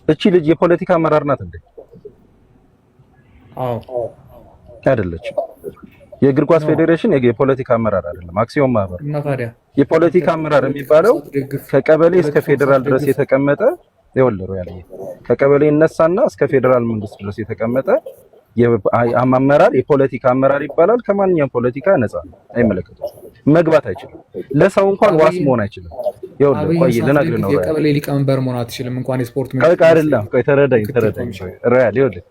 እቺ ልጅ የፖለቲካ አመራር ናት እንዴ? አዎ አይደለችም። የእግር ኳስ ፌዴሬሽን የፖለቲካ አመራር አይደለም፣ አክሲዮን ማህበር። እና ታዲያ የፖለቲካ አመራር የሚባለው ከቀበሌ እስከ ፌዴራል ድረስ የተቀመጠ ይወለሩ ያለ ከቀበሌ ይነሳና እስከ ፌዴራል መንግስት ድረስ የተቀመጠ አመራር የፖለቲካ አመራር ይባላል። ከማንኛውም ፖለቲካ ነፃ ነው፣ አይመለከቱም፣ መግባት አይችልም። ለሰው እንኳን ዋስ መሆን አይችልም። ይኸውልህ ቆይ ልነግርህ ነው። የቀበሌ ሊቀመንበር መሆን አትችልም እንኳን የስፖርት አይደለም። ቆይ ተረዳኝ። ሪያል ይኸውልህ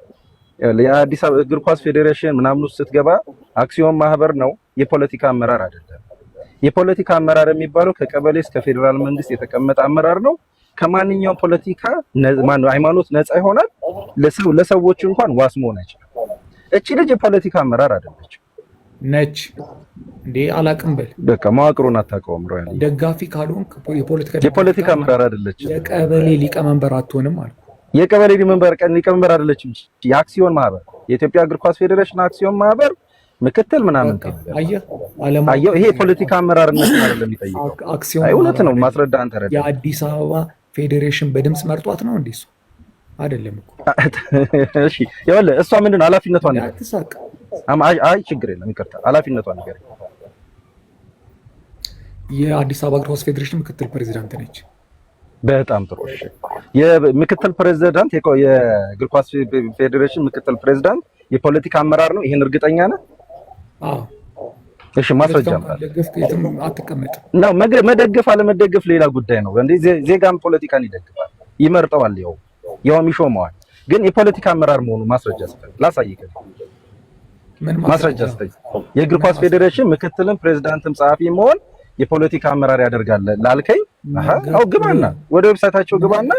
የአዲስ አበባ እግር ኳስ ፌዴሬሽን ምናምን ውስጥ ስትገባ አክሲዮን ማህበር ነው፣ የፖለቲካ አመራር አይደለም። የፖለቲካ አመራር የሚባለው ከቀበሌ እስከ ፌዴራል መንግስት የተቀመጠ አመራር ነው። ከማንኛውም ፖለቲካ ሃይማኖት ነፃ ይሆናል። ለሰዎች እንኳን ዋስ መሆን አይችልም። እቺ ልጅ የፖለቲካ አመራር አይደለች ነች እንዴ? አላቅም በል በቃ መዋቅሩን አታውቀውም። ሮያል ደጋፊ ካልሆንክ የፖለቲካ አመራር አይደለች። የቀበሌ ሊቀመንበር አትሆንም አልኩ። የቀበሌ ሊቀመንበር አይደለችም። የአክሲዮን ማህበር የኢትዮጵያ እግር ኳስ ፌዴሬሽን አክሲዮን ማህበር ምክትል ምናምን አየህ፣ ይሄ የፖለቲካ አመራርነት አይደለም የሚጠይቀው። አክሲዮን እውነት ነው። ማስረዳ አንተ ረዳ። የአዲስ አበባ ፌዴሬሽን በድምጽ መርጧት ነው እንዴ? እሱ አይደለም እኮ። እሺ ይኸውልህ እሷ ምንድን ነው ኃላፊነቷን ነገር አትሳቅ። አይ ችግር የለም ይቅርታ፣ ኃላፊነቷን ነገር የአዲስ አበባ እግር ኳስ ፌዴሬሽን ምክትል ፕሬዚዳንት ነች። በጣም ጥሩ። እሺ የምክትል ፕሬዚዳንት የእግር ኳስ ፌዴሬሽን ምክትል ፕሬዚዳንት የፖለቲካ አመራር ነው። ይሄን እርግጠኛ ነህ? አዎ። እሺ ማስረጃ አትቀመጥም ነው። መደገፍ አለመደገፍ ሌላ ጉዳይ ነው። እንዴ ዜጋም ፖለቲካን ይደግፋል፣ ይመርጠዋል፣ ያውም ይሾመዋል። ግን የፖለቲካ አመራር መሆኑ ማስረጃ ስጠኝ፣ ላሳይህ። ማስረጃ ስጠኝ። የእግር ኳስ ፌዴሬሽን ምክትልም ፕሬዚዳንትም ጸሐፊ መሆን የፖለቲካ አመራር ያደርጋል ላልከኝ፣ አው ግባና ወደ ዌብሳይታቸው ግባና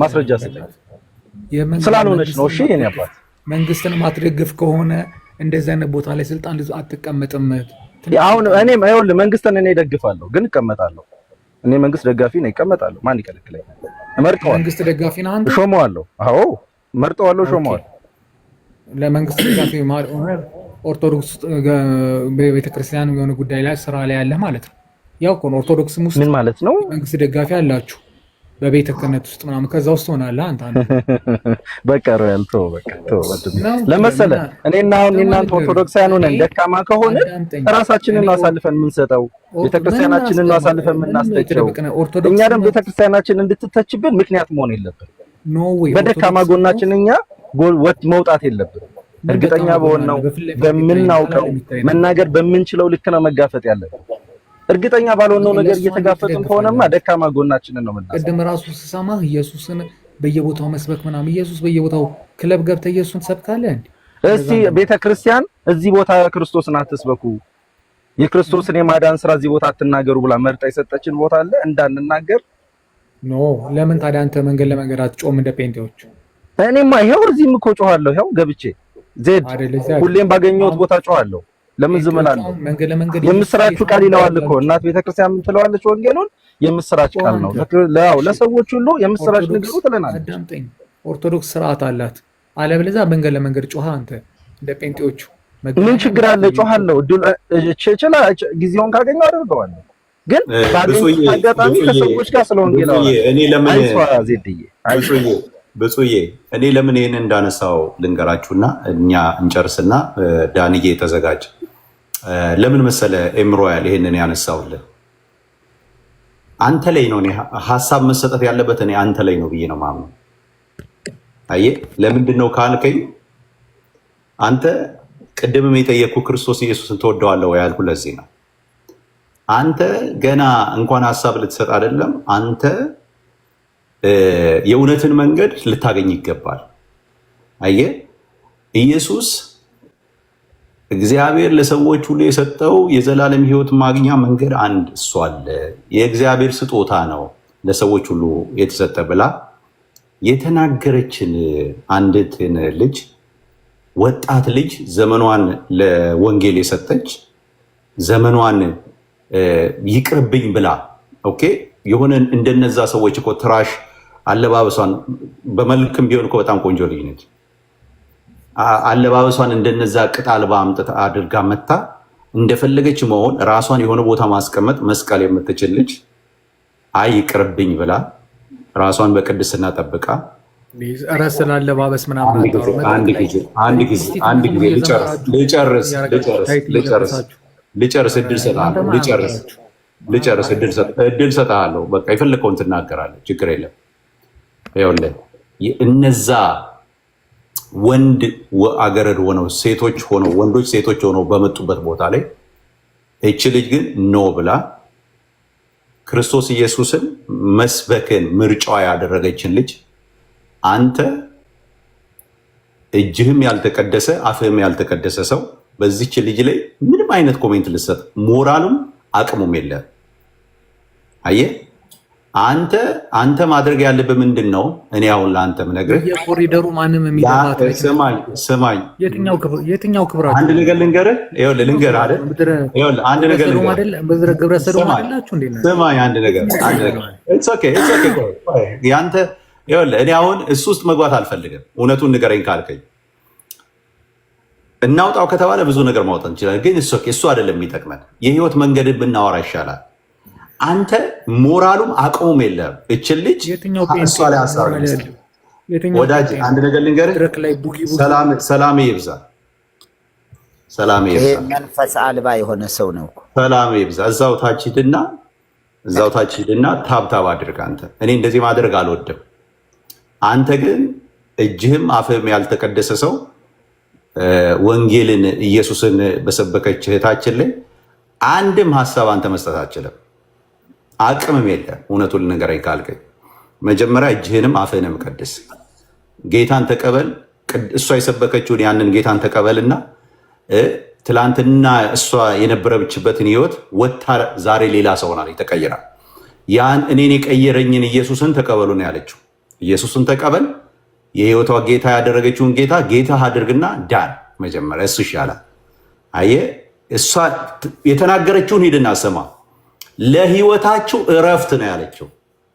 ማስረጃ ስጠኝ። ስላልሆነች ነው። እሺ የኔ አባት መንግስትን ማትደግፍ ከሆነ እንደዚህ አይነት ቦታ ላይ ስልጣን አትቀመጥም። አሁን እኔም ይኸውልህ መንግስትን እኔ እደግፋለሁ፣ ግን እቀመጣለሁ። እኔ መንግስት ደጋፊ ነኝ፣ እቀመጣለሁ። ማን ይከለክለኛል? እመርጠዋለሁ። መንግስት ደጋፊ ነህ አንተ? እሾመዋለሁ። አዎ እመርጠዋለሁ፣ እሾመዋለሁ። ለመንግስት ደጋፊ ማለት ኦርቶዶክስ ቤተክርስቲያን የሆነ ጉዳይ ላይ ስራ ላይ ያለ ማለት ነው። ያው እኮ ነው ኦርቶዶክስ ውስጥ ምን ማለት ነው? መንግስት ደጋፊ አላችሁ በቤተ ክህነት ውስጥ ምናምን፣ ከዛ ውስጥ ሆናለህ አንተ። በቃ ሮያል ተው፣ በቃ ተው ለመሰለህ እኔና አሁን እናንተ ኦርቶዶክሳውያን ሆነን ደካማ ከሆነ ራሳችንን አሳልፈን የምንሰጠው ቤተክርስቲያናችንን አሳልፈን የምናስተቸው፣ እኛ ደግሞ ቤተክርስቲያናችን እንድትተችብን ምክንያት መሆን የለብን። በደካማ ጎናችን እኛ መውጣት የለብን። እርግጠኛ በሆነው በምናውቀው መናገር በምንችለው ልክ ነው መጋፈጥ ያለብን። እርግጠኛ ባልሆነው ነገር እየተጋፈጥን ከሆነማ ደካማ ጎናችንን ነው የምናሳየው። ቅድም ራሱ ስሰማህ ኢየሱስን በየቦታው መስበክ ምናምን፣ ኢየሱስ በየቦታው ክለብ ገብተህ ኢየሱስን ትሰብካለህ እንዴ? እስቲ ቤተክርስቲያን እዚህ ቦታ ክርስቶስን አትስበኩ፣ የክርስቶስን የማዳን ስራ እዚህ ቦታ አትናገሩ ብላ መርጣ የሰጠችን ቦታ አለ እንዳንናገር። ኖ ለምን ታዲያ አንተ መንገድ ለመንገድ አትጮም እንደ ፔንቴዎች? እኔማ ይሄው እዚህም እኮ ጮሃለሁ፣ ይሄው ገብቼ ዜድ ሁሌም ባገኘሁት ቦታ ጮሃለሁ። ለምን ዝም እላለሁ? የምስራቹ ቃል ይለዋል እኮ እናት ቤተክርስቲያን ምን ትለዋለች? ወንጌሉን የምስራች ቃል ነው። ለሰዎች ሁሉ የምስራች ንገሩ ትለናለች። አዳምጠኝ። ኦርቶዶክስ ስርዓት አላት። አለበለዚያ መንገድ ለመንገድ ጮሃ አንተ እንደ ጴንጤዎቹ ምን ችግር አለ? ጮሃለሁ። ጊዜውን ካገኘው አደርገዋለሁ። ግን ባገኘ አጋጣሚ ከሰዎች ጋር ስለ ወንጌል ብፁዬ እኔ ለምን ይሄን እንዳነሳው ልንገራችሁና እኛ እንጨርስና ዳንዬ ተዘጋጅ። ለምን መሰለ ኤምሮያል ይሄንን ያነሳውልን አንተ ላይ ነው። እኔ ሐሳብ መሰጠት ያለበት እኔ አንተ ላይ ነው ብዬ ነው ማምነው። አየህ ለምንድን ነው ካልከኝ አንተ ቅድምም የጠየቅኩ ክርስቶስ ኢየሱስን ትወደዋለህ ወይ ያልኩ ለዚህ ነው። አንተ ገና እንኳን ሐሳብ ልትሰጥ አይደለም አንተ የእውነትን መንገድ ልታገኝ ይገባል። አየህ ኢየሱስ እግዚአብሔር ለሰዎች ሁሉ የሰጠው የዘላለም ሕይወት ማግኛ መንገድ አንድ እሱ አለ። የእግዚአብሔር ስጦታ ነው ለሰዎች ሁሉ የተሰጠ ብላ የተናገረችን አንዲትን ልጅ ወጣት ልጅ ዘመኗን ለወንጌል የሰጠች ዘመኗን ይቅርብኝ ብላ ኦኬ የሆነ እንደነዛ ሰዎች እኮ ትራሽ አለባበሷን በመልክም ቢሆን እኮ በጣም ቆንጆ ልጅ ነች። አለባበሷን እንደነዛ ቅጥ አልባ አምጥታ አድርጋ መታ እንደፈለገች መሆን ራሷን የሆነ ቦታ ማስቀመጥ መስቀል የምትችል ልጅ አይ ይቅርብኝ ብላ ራሷን በቅድስና ጠብቃ ረስን አለባበስ ምናምን ልጨርስ እድል ሰጥሃለሁ። በቃ የፈለከውን ትናገራለህ፣ ችግር የለም። ይኸውልህ እነዛ ወንድ አገረድ ሆነው ሴቶች ሆነው ወንዶች ሴቶች ሆነው በመጡበት ቦታ ላይ እቺ ልጅ ግን ኖ ብላ ክርስቶስ ኢየሱስን መስበክን ምርጫዋ ያደረገችን ልጅ አንተ እጅህም ያልተቀደሰ አፍህም ያልተቀደሰ ሰው በዚች ልጅ ላይ ምንም አይነት ኮሜንት ልሰጥ ሞራሉም አቅሙም የለም። አየህ አንተ ማድረግ ያለብህ ምንድን ነው? እኔ አሁን ለአንተ ምነግርህ የኮሪደሩ ማንም የሚደፋት ስማኝ የትኛው ክብራችሁ አንድ ነገር ልንገርህ አይደል? አንድ ነገር ልንገርህ ግብረ ሰዶም አይደላችሁ እንዴ? ስማኝ አንድ ነገር it's okay ያንተ እኔ አሁን እሱ ውስጥ መግባት አልፈልግም። እውነቱን ንገረኝ ካልከኝ እናውጣው ከተባለ ብዙ ነገር ማውጣት እንችላለን። ግን እሱ አይደለም የሚጠቅመን። የህይወት መንገድን ብናወራ ይሻላል። አንተ ሞራሉም አቅሙም የለም። እችን ልጅ እሷ ላይ ሀሳብ ወዳጅ አንድ ነገር ልንገርህ፣ ሰላም ይብዛ። ይሄ መንፈስ አልባ የሆነ ሰው ነው። ሰላም ይብዛ። እዛው ታች ሂድና ታብታብ አድርግ። አንተ እኔ እንደዚህ ማድረግ አልወድም። አንተ ግን እጅህም አፍህም ያልተቀደሰ ሰው ወንጌልን ኢየሱስን በሰበከች እህታችን ላይ አንድም ሀሳብ አንተ መስጠት አትችልም። አቅምም የለም። እውነቱን ልንገረኝ ካልከኝ መጀመሪያ እጅህንም አፍህንም ቀድስ፣ ጌታን ተቀበል። እሷ የሰበከችውን ያንን ጌታን ተቀበልና ትላንትና እሷ የነበረችበትን ህይወት ወታ ዛሬ ሌላ ሰው ሆና ተቀይራ ያን እኔን የቀየረኝን ኢየሱስን ተቀበሉ ነው ያለችው። ኢየሱስን ተቀበል፣ የህይወቷ ጌታ ያደረገችውን ጌታ አድርግና ዳን። መጀመሪያ እሱ ይሻላል። አየህ እሷ የተናገረችውን ሂድና ስማ። ለህይወታችሁ እረፍት ነው ያለችው፣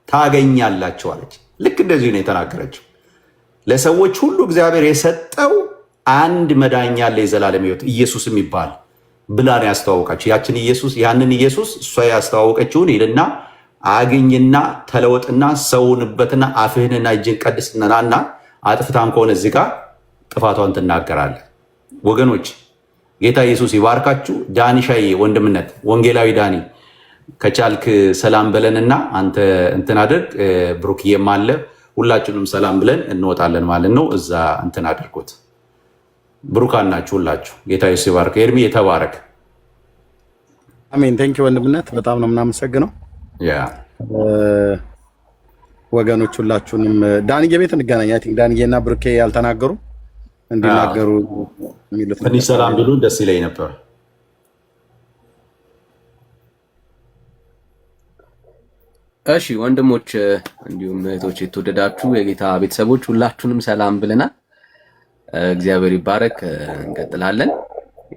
ታገኛላችሁ አለች። ልክ እንደዚሁ ነው የተናገረችው። ለሰዎች ሁሉ እግዚአብሔር የሰጠው አንድ መዳኛ አለ፣ የዘላለም ህይወት ኢየሱስ የሚባል ብላ ነው ያስተዋወቃችሁ። ያንን ኢየሱስ እሷ ያስተዋወቀችውን ሂድና አግኝና ተለወጥና ሰውንበትና አፍህንና እጅን ቀድስናና አጥፍታም ከሆነ እዚህ ጋር ጥፋቷን ትናገራለህ። ወገኖች ጌታ ኢየሱስ ይባርካችሁ። ዳኒሻዬ ወንድምነት ወንጌላዊ ዳኒ ከቻልክ ሰላም በለንና አንተ እንትን አድርግ። ብሩክዬም አለ፣ ሁላችሁንም ሰላም ብለን እንወጣለን ማለት ነው። እዛ እንትን አድርጉት። ብሩካን ናችሁ ሁላችሁ። ጌታ ኢየሱስ ይባርክ። ኤርሚ የተባረክ። አሜን። ቴንኪ ወንድምነት፣ በጣም ነው የምናመሰግነው። ወገኖች ሁላችሁንም ዳንዬ ቤት እንገናኝ። አይ ቲንክ ዳንዬ እና ብሩኬ ያልተናገሩ እንዲናገሩ የሚሉት ትንሽ ሰላም ቢሉን ደስ ይለኝ ነበር። እሺ ወንድሞች እንዲሁም እህቶች የተወደዳችሁ የጌታ ቤተሰቦች ሁላችሁንም ሰላም ብለናል። እግዚአብሔር ይባረክ። እንቀጥላለን።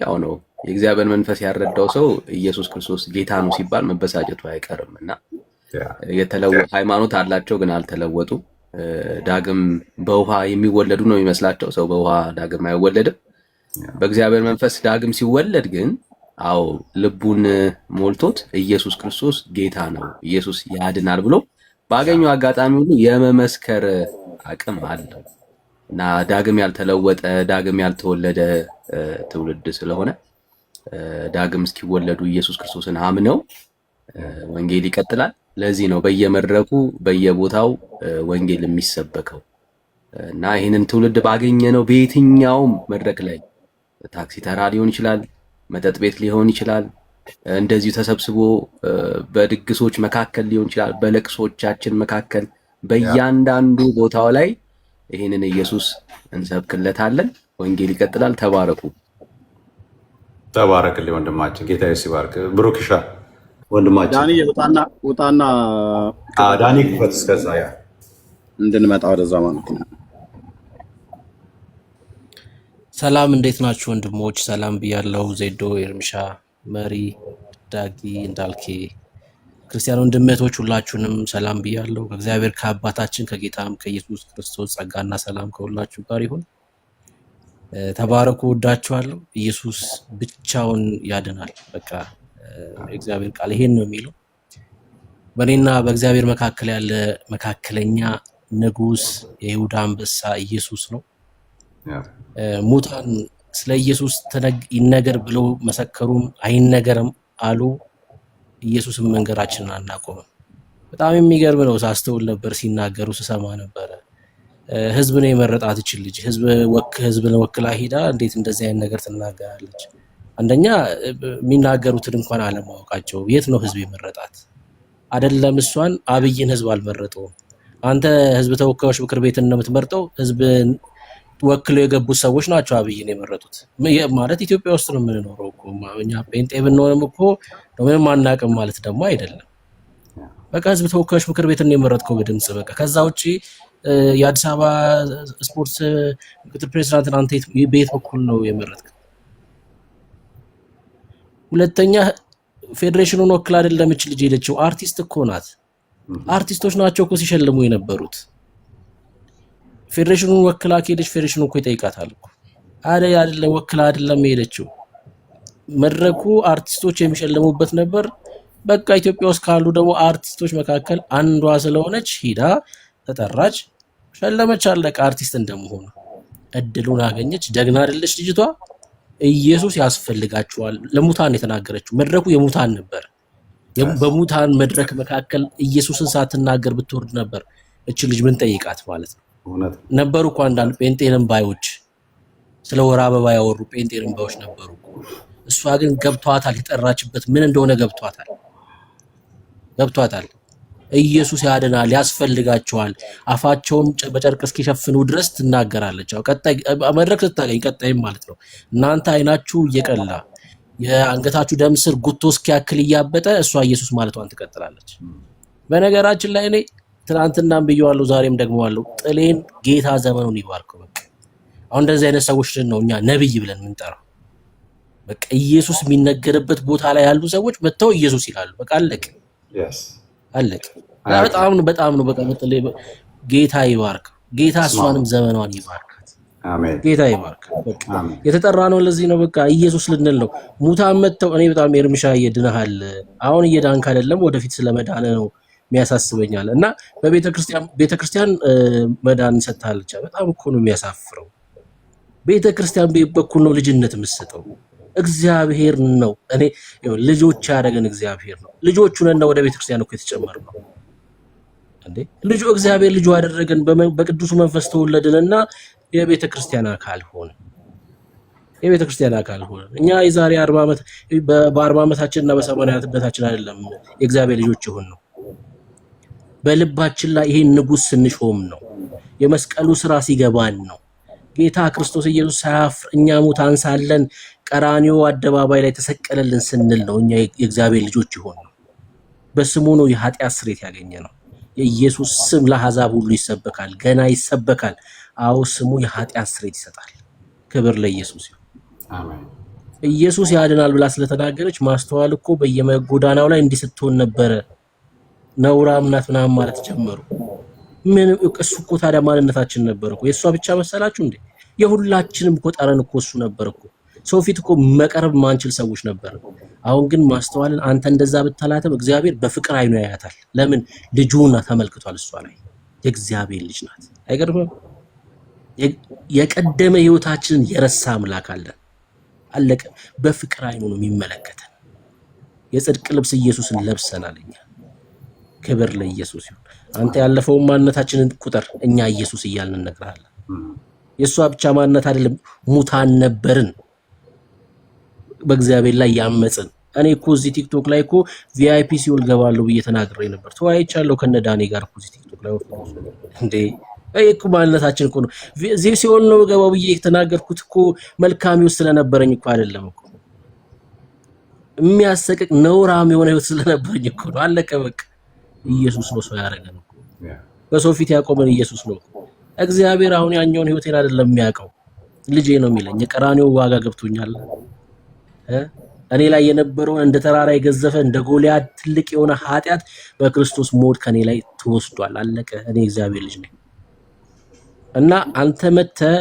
ያው ነው የእግዚአብሔር መንፈስ ያረዳው ሰው ኢየሱስ ክርስቶስ ጌታ ነው ሲባል መበሳጨቱ አይቀርም እና የተለወጠ ሃይማኖት አላቸው ግን አልተለወጡ። ዳግም በውሃ የሚወለዱ ነው የሚመስላቸው። ሰው በውሃ ዳግም አይወለድም። በእግዚአብሔር መንፈስ ዳግም ሲወለድ ግን አዎ ልቡን ሞልቶት ኢየሱስ ክርስቶስ ጌታ ነው፣ ኢየሱስ ያድናል ብሎ ባገኘው አጋጣሚ ሁሉ የመመስከር አቅም አለው እና ዳግም ያልተለወጠ ዳግም ያልተወለደ ትውልድ ስለሆነ ዳግም እስኪወለዱ ኢየሱስ ክርስቶስን አምነው ወንጌል ይቀጥላል። ለዚህ ነው በየመድረኩ በየቦታው ወንጌል የሚሰበከው እና ይህንን ትውልድ ባገኘነው በየትኛውም መድረክ ላይ ታክሲ ተራ ሊሆን ይችላል፣ መጠጥ ቤት ሊሆን ይችላል፣ እንደዚሁ ተሰብስቦ በድግሶች መካከል ሊሆን ይችላል፣ በለቅሶቻችን መካከል በእያንዳንዱ ቦታው ላይ ይህንን ኢየሱስ እንሰብክለታለን። ወንጌል ይቀጥላል። ተባረኩ። ተባረክልኝ ወንድማችን፣ ጌታ ይባርክ። ብሩክሻ ወንድማችን ዳኒ ውጣና ዳኒ ክፈት እስከዛ ያ እንድንመጣ ወደዛ ማለት ነው። ሰላም እንዴት ናችሁ ወንድሞች? ሰላም ብያለሁ። ዜዶ፣ ኤርምሻ፣ መሪ፣ ዳጊ፣ እንዳልኬ ክርስቲያን ወንድመቶች ሁላችሁንም ሰላም ብያለሁ። ከእግዚአብሔር ከአባታችን ከጌታም ከኢየሱስ ክርስቶስ ጸጋና ሰላም ከሁላችሁ ጋር ይሁን። ተባረኩ። ወዳችኋለሁ። ኢየሱስ ብቻውን ያድናል። በቃ እግዚአብሔር ቃል ይሄን ነው የሚለው። በእኔና በእግዚአብሔር መካከል ያለ መካከለኛ ንጉስ የይሁዳ አንበሳ ኢየሱስ ነው። ሙታን ስለ ኢየሱስ ይነገር ብለው መሰከሩም አይነገርም አሉ። ኢየሱስን መንገራችንን አናቆምም። በጣም የሚገርም ነው። ሳስተውል ነበር፣ ሲናገሩ ስሰማ ነበር። ህዝብ ነው የመረጣት ይችል ልጅ ህዝብን ወክላ ሄዳ እንዴት እንደዚህ አይነት ነገር ትናገራለች? አንደኛ የሚናገሩትን እንኳን አለማወቃቸው። የት ነው ህዝብ የመረጣት? አይደለም እሷን አብይን ህዝብ አልመረጠውም። አንተ ህዝብ ተወካዮች ምክር ቤትን ነው የምትመርጠው። ህዝብን ወክለው የገቡት ሰዎች ናቸው አብይን የመረጡት። ማለት ኢትዮጵያ ውስጥ ነው የምንኖረው እኮ እኛ ጴንጤ ብንሆንም እኮ ምንም አናውቅም ማለት ደግሞ አይደለም። በቃ ህዝብ ተወካዮች ምክር ቤትን ነው የመረጥከው በድምጽ በቃ። ከዛ ውጪ የአዲስ አበባ ስፖርት ምክትል ፕሬዝዳንትን አንተ በየት በኩል ነው የመረጥከው? ሁለተኛ ፌዴሬሽኑን ወክላ አይደለም እቺ ልጅ ሄደችው፣ አርቲስት እኮ ናት። አርቲስቶች ናቸው እኮ ሲሸልሙ የነበሩት። ፌዴሬሽኑን ወክላ ከሄደች ፌዴሬሽኑ እኮ ይጠይቃታል እኮ አይደለም ወክላ አይደለም ሄደችው። መድረኩ አርቲስቶች የሚሸልሙበት ነበር። በቃ ኢትዮጵያ ውስጥ ካሉ ደግሞ አርቲስቶች መካከል አንዷ ስለሆነች ሂዳ ተጠራች፣ ሸለመች፣ አለቀ። አርቲስት እንደመሆኑ እድሉን አገኘች። ደግና አይደለች ልጅቷ? ኢየሱስ ያስፈልጋቸዋል ለሙታን የተናገረችው። መድረኩ የሙታን ነበር። በሙታን መድረክ መካከል ኢየሱስን ሳትናገር ብትወርድ ነበር እቺ ልጅ ምን ጠይቃት ማለት ነው? ነበሩ እኮ አንዳንድ ጴንጤንም ባዮች ስለ ወር አበባ ያወሩ ጴንጤንም ባዮች ነበሩ። እሷ ግን ገብቷታል፣ የጠራችበት ምን እንደሆነ ገብቷታል። ኢየሱስ ያድናል፣ ያስፈልጋቸዋል። አፋቸውን በጨርቅ እስኪሸፍኑ ድረስ ትናገራለች። ቀጣይ መድረክ ስታገኝ ቀጣይም ማለት ነው እናንተ አይናችሁ እየቀላ የአንገታችሁ ደም ስር ጉቶ እስኪያክል እያበጠ እሷ ኢየሱስ ማለቷን ትቀጥላለች። በነገራችን ላይ እኔ ትናንትናም ብየዋለሁ፣ ዛሬም ደግመዋለሁ። ጥሌን ጌታ ዘመኑን ይባርከው። በቃ አሁን እንደዚህ አይነት ሰዎች ነው እኛ ነብይ ብለን የምንጠራው። በቃ ኢየሱስ የሚነገርበት ቦታ ላይ ያሉ ሰዎች መተው ኢየሱስ ይላሉ። በቃ አለቅ። በጣም ነው በቃ ጥሌ ጌታ ይባርክ። ጌታ እሷንም ዘመኗን ይባርካት። አሜን። ጌታ ይባርክ። በቃ የተጠራ ነው ለዚህ ነው በቃ ኢየሱስ ልንል ነው። ሙታን መተው እኔ በጣም ኤርምሻ እየድነሃል አሁን እየዳንክ አይደለም ወደፊት ስለመዳነ ነው የሚያሳስበኛል። እና ቤተክርስቲያን መዳን ሰጥታለች። በጣም እኮ ነው የሚያሳፍረው። ቤተክርስቲያን በኩል ነው ልጅነት የምትሰጠው። እግዚአብሔር ነው እኔ ልጆች ያደረገን እግዚአብሔር ነው። ልጆቹ ነን ወደ ቤተክርስቲያን እኮ የተጨመርነው እንዴ። እግዚአብሔር ልጁ ያደረገን በቅዱሱ መንፈስ ተወለድንና የቤተክርስቲያን አካል ሆነን እኛ የዛሬ 40 ዓመት በ40 ዓመታችንና በ80 ዓመታችን አይደለም የእግዚአብሔር ልጆች ይሆን ነው። በልባችን ላይ ይሄን ንጉስ ስንሾም ነው። የመስቀሉ ስራ ሲገባን ነው። ጌታ ክርስቶስ ኢየሱስ ሳያፍር እኛ ሙታን ሳለን ቀራንዮ አደባባይ ላይ ተሰቀለልን ስንል ነው እኛ የእግዚአብሔር ልጆች ይሆን ነው። በስሙ ነው የኃጢአት ስርየት ያገኘ ነው። የኢየሱስ ስም ለአሕዛብ ሁሉ ይሰበካል፣ ገና ይሰበካል። አዎ ስሙ የኃጢአት ስርየት ይሰጣል። ክብር ለኢየሱስ ይሁን። አሜን። ኢየሱስ ያድናል ብላ ስለተናገረች ማስተዋል እኮ በየጎዳናው ላይ እንዲህ ስትሆን ነበረ። ነውራም ናት ምናምን ማለት ጀመሩ። ምን እሱ እኮ ታዲያ ማንነታችን ነበር እኮ። የእሷ ብቻ መሰላችሁ እንዴ? የሁላችንም እኮ ጠረን እኮ እሱ ነበር እኮ። ሰው ፊት እኮ መቀረብ ማንችል ሰዎች ነበር። አሁን ግን ማስተዋልን አንተ እንደዛ ብታላተም እግዚአብሔር በፍቅር አይኑ ያያታል። ለምን? ልጁና ተመልክቷል እሷ ላይ። የእግዚአብሔር ልጅ ናት። አይገርምም? የቀደመ ህይወታችንን የረሳ አምላክ አለን። አለቀ። በፍቅር አይኑ ነው የሚመለከተን። የጽድቅ ልብስ ኢየሱስን ለብሰናል እኛ። ክብር ለኢየሱስ ይሁን። አንተ ያለፈውን ማንነታችንን ቁጥር፣ እኛ ኢየሱስ እያልን እንነግርሃለን። የእሷ ብቻ ማንነት አይደለም፣ ሙታን ነበርን በእግዚአብሔር ላይ ያመጽን። እኔ እኮ እዚህ ቲክቶክ ላይ እኮ ቪአይፒ ሲኦል ገባለሁ ብዬ ተናግሬ ነበር። ተወያይቻለሁ ከነ ዳኒ ጋር እኮ እዚህ ቲክቶክ ላይ እንዴ። እኮ ማንነታችን እኮ ነው። እዚህ ሲኦል ነው ገባው ብዬ የተናገርኩት እኮ መልካም ህይወት ስለነበረኝ እኮ አይደለም እኮ፣ የሚያሰቅቅ ነውራም የሆነ ህይወት ስለነበረኝ እኮ ነው። አለቀ በቃ። ኢየሱስ ነው ሰው ያደረገን እኮ። በሰው ፊት ያቆመን ኢየሱስ ነው። እግዚአብሔር አሁን ያኛውን ህይወቴን አይደለም የሚያውቀው፣ ልጄ ነው የሚለኝ። የቀራኔው ዋጋ ገብቶኛል። እኔ ላይ የነበረውን እንደ ተራራ የገዘፈ እንደ ጎልያድ ትልቅ የሆነ ኃጢአት በክርስቶስ ሞት ከኔ ላይ ተወስዷል። አለቀ። እኔ እግዚአብሔር ልጅ ነኝ። እና አንተ መተህ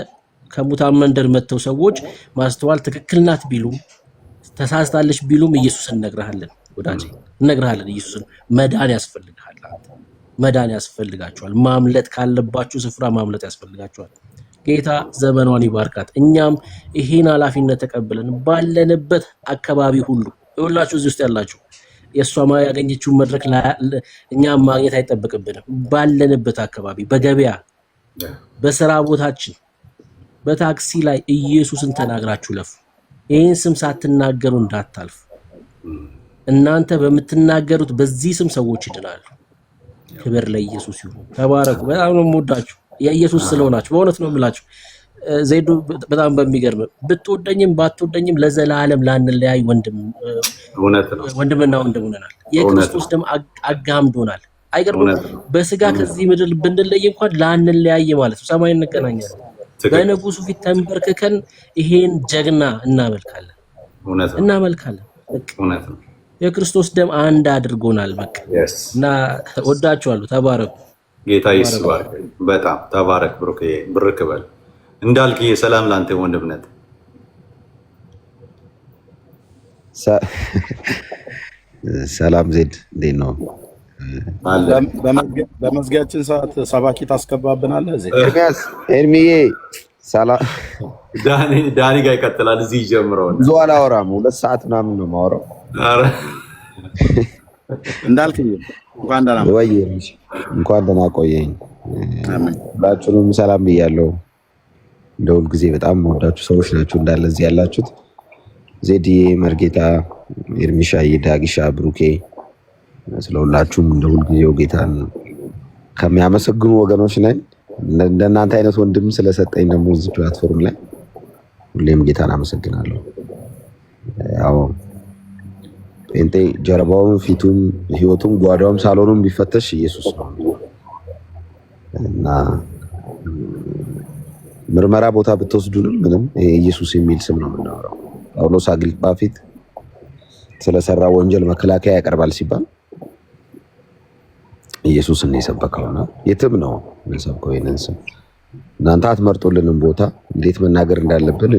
ከሙታን መንደር መተው ሰዎች ማስተዋል ትክክል ናት ቢሉም ተሳስታለች ቢሉም ኢየሱስን እነግርሃለን ወዳጄ፣ እነግርሃለን። ኢየሱስን መዳን ያስፈልጋል። አንተ መዳን ያስፈልጋቸዋል። ማምለጥ ካለባችሁ ስፍራ ማምለጥ ያስፈልጋቸዋል። ጌታ ዘመኗን ይባርካት። እኛም ይሄን ኃላፊነት ተቀብለን ባለንበት አካባቢ ሁሉ ይኸውላችሁ፣ እዚህ ውስጥ ያላችሁ የእሷ ያገኘችውን መድረክ እኛም ማግኘት አይጠበቅብንም። ባለንበት አካባቢ፣ በገበያ፣ በስራ ቦታችን፣ በታክሲ ላይ ኢየሱስን ተናግራችሁ ለፉ። ይህን ስም ሳትናገሩ እንዳታልፉ። እናንተ በምትናገሩት በዚህ ስም ሰዎች ይድናሉ። ክብር ለኢየሱስ ይሁን። ተባረኩ። በጣም ነው የምወዳችሁ የኢየሱስ ስለሆናችሁ። በእውነት ነው የምላችሁ። ዜዱ በጣም በሚገርም ብትወደኝም ባትወደኝም ለዘላለም ላንለያይ ወንድምና ወንድም ሆነናል። የክርስቶስ ደም አጋምዶናል። አይገርምም? በስጋ ከዚህ ምድር ብንለይ እንኳን ላንለያይ ማለት ነው። ሰማይ እንገናኛለን። በንጉሱ ፊት ተንበርክከን ይሄን ጀግና እናመልካለን። የክርስቶስ ደም አንድ አድርጎናል። በቃ እና ወዳችኋለሁ። ተባረኩ። ጌታ ይስባርክ። በጣም ተባረክ። ብርክ በል እንዳልክ። ሰላም ላንተ ወንድምነት። ሰላም ዜድ፣ እንዴት ነው? በመዝጊያችን ሰዓት ሰባኪ ታስገባብናለህ። ዜድ ኤርሚዬ ሰላም። ዳኒ ጋር ይቀጥላል። እዚህ ይጀምረው። ብዙ አላወራም። 2 ሰዓት ምናምን ነው የማወራው። እንዳልክ እንኳን ደህና ቆየኝ። ሁላችሁንም ሰላም ብያለሁ። እንደ ሁል ጊዜ በጣም የምወዳችሁ ሰዎች ናችሁ እንዳለ እዚህ ያላችሁት። ዜድዬ፣ መርጌታ፣ ኤርሚሻዬ፣ ዳጊሻ፣ ብሩኬ፣ ስለሁላችሁም እንደ ሁል ጊዜው ጌታን ከሚያመሰግኑ ወገኖች ነን። እንደናንተ አይነት ወንድም ስለሰጠኝ ደግሞ እዚህ ፕላትፎርም ላይ ሁሌም ጌታን አመሰግናለሁ። ያው ጴንጤ ጀርባውን፣ ፊቱም፣ ህይወቱም፣ ጓዳውም ሳሎኑም ቢፈተሽ ኢየሱስ ነው እና ምርመራ ቦታ ብትወስዱንም ምንም ይሄ ኢየሱስ የሚል ስም ነው የምናወራው። ጳውሎስ አግሪጳ ፊት ስለሰራ ወንጀል መከላከያ ያቀርባል ሲባል ኢየሱስን ነው የሰበከውና የትም ነው የምንሰብከው ይሄንን ስም። እናንተ አትመርጡልንም ቦታ እንዴት መናገር እንዳለብን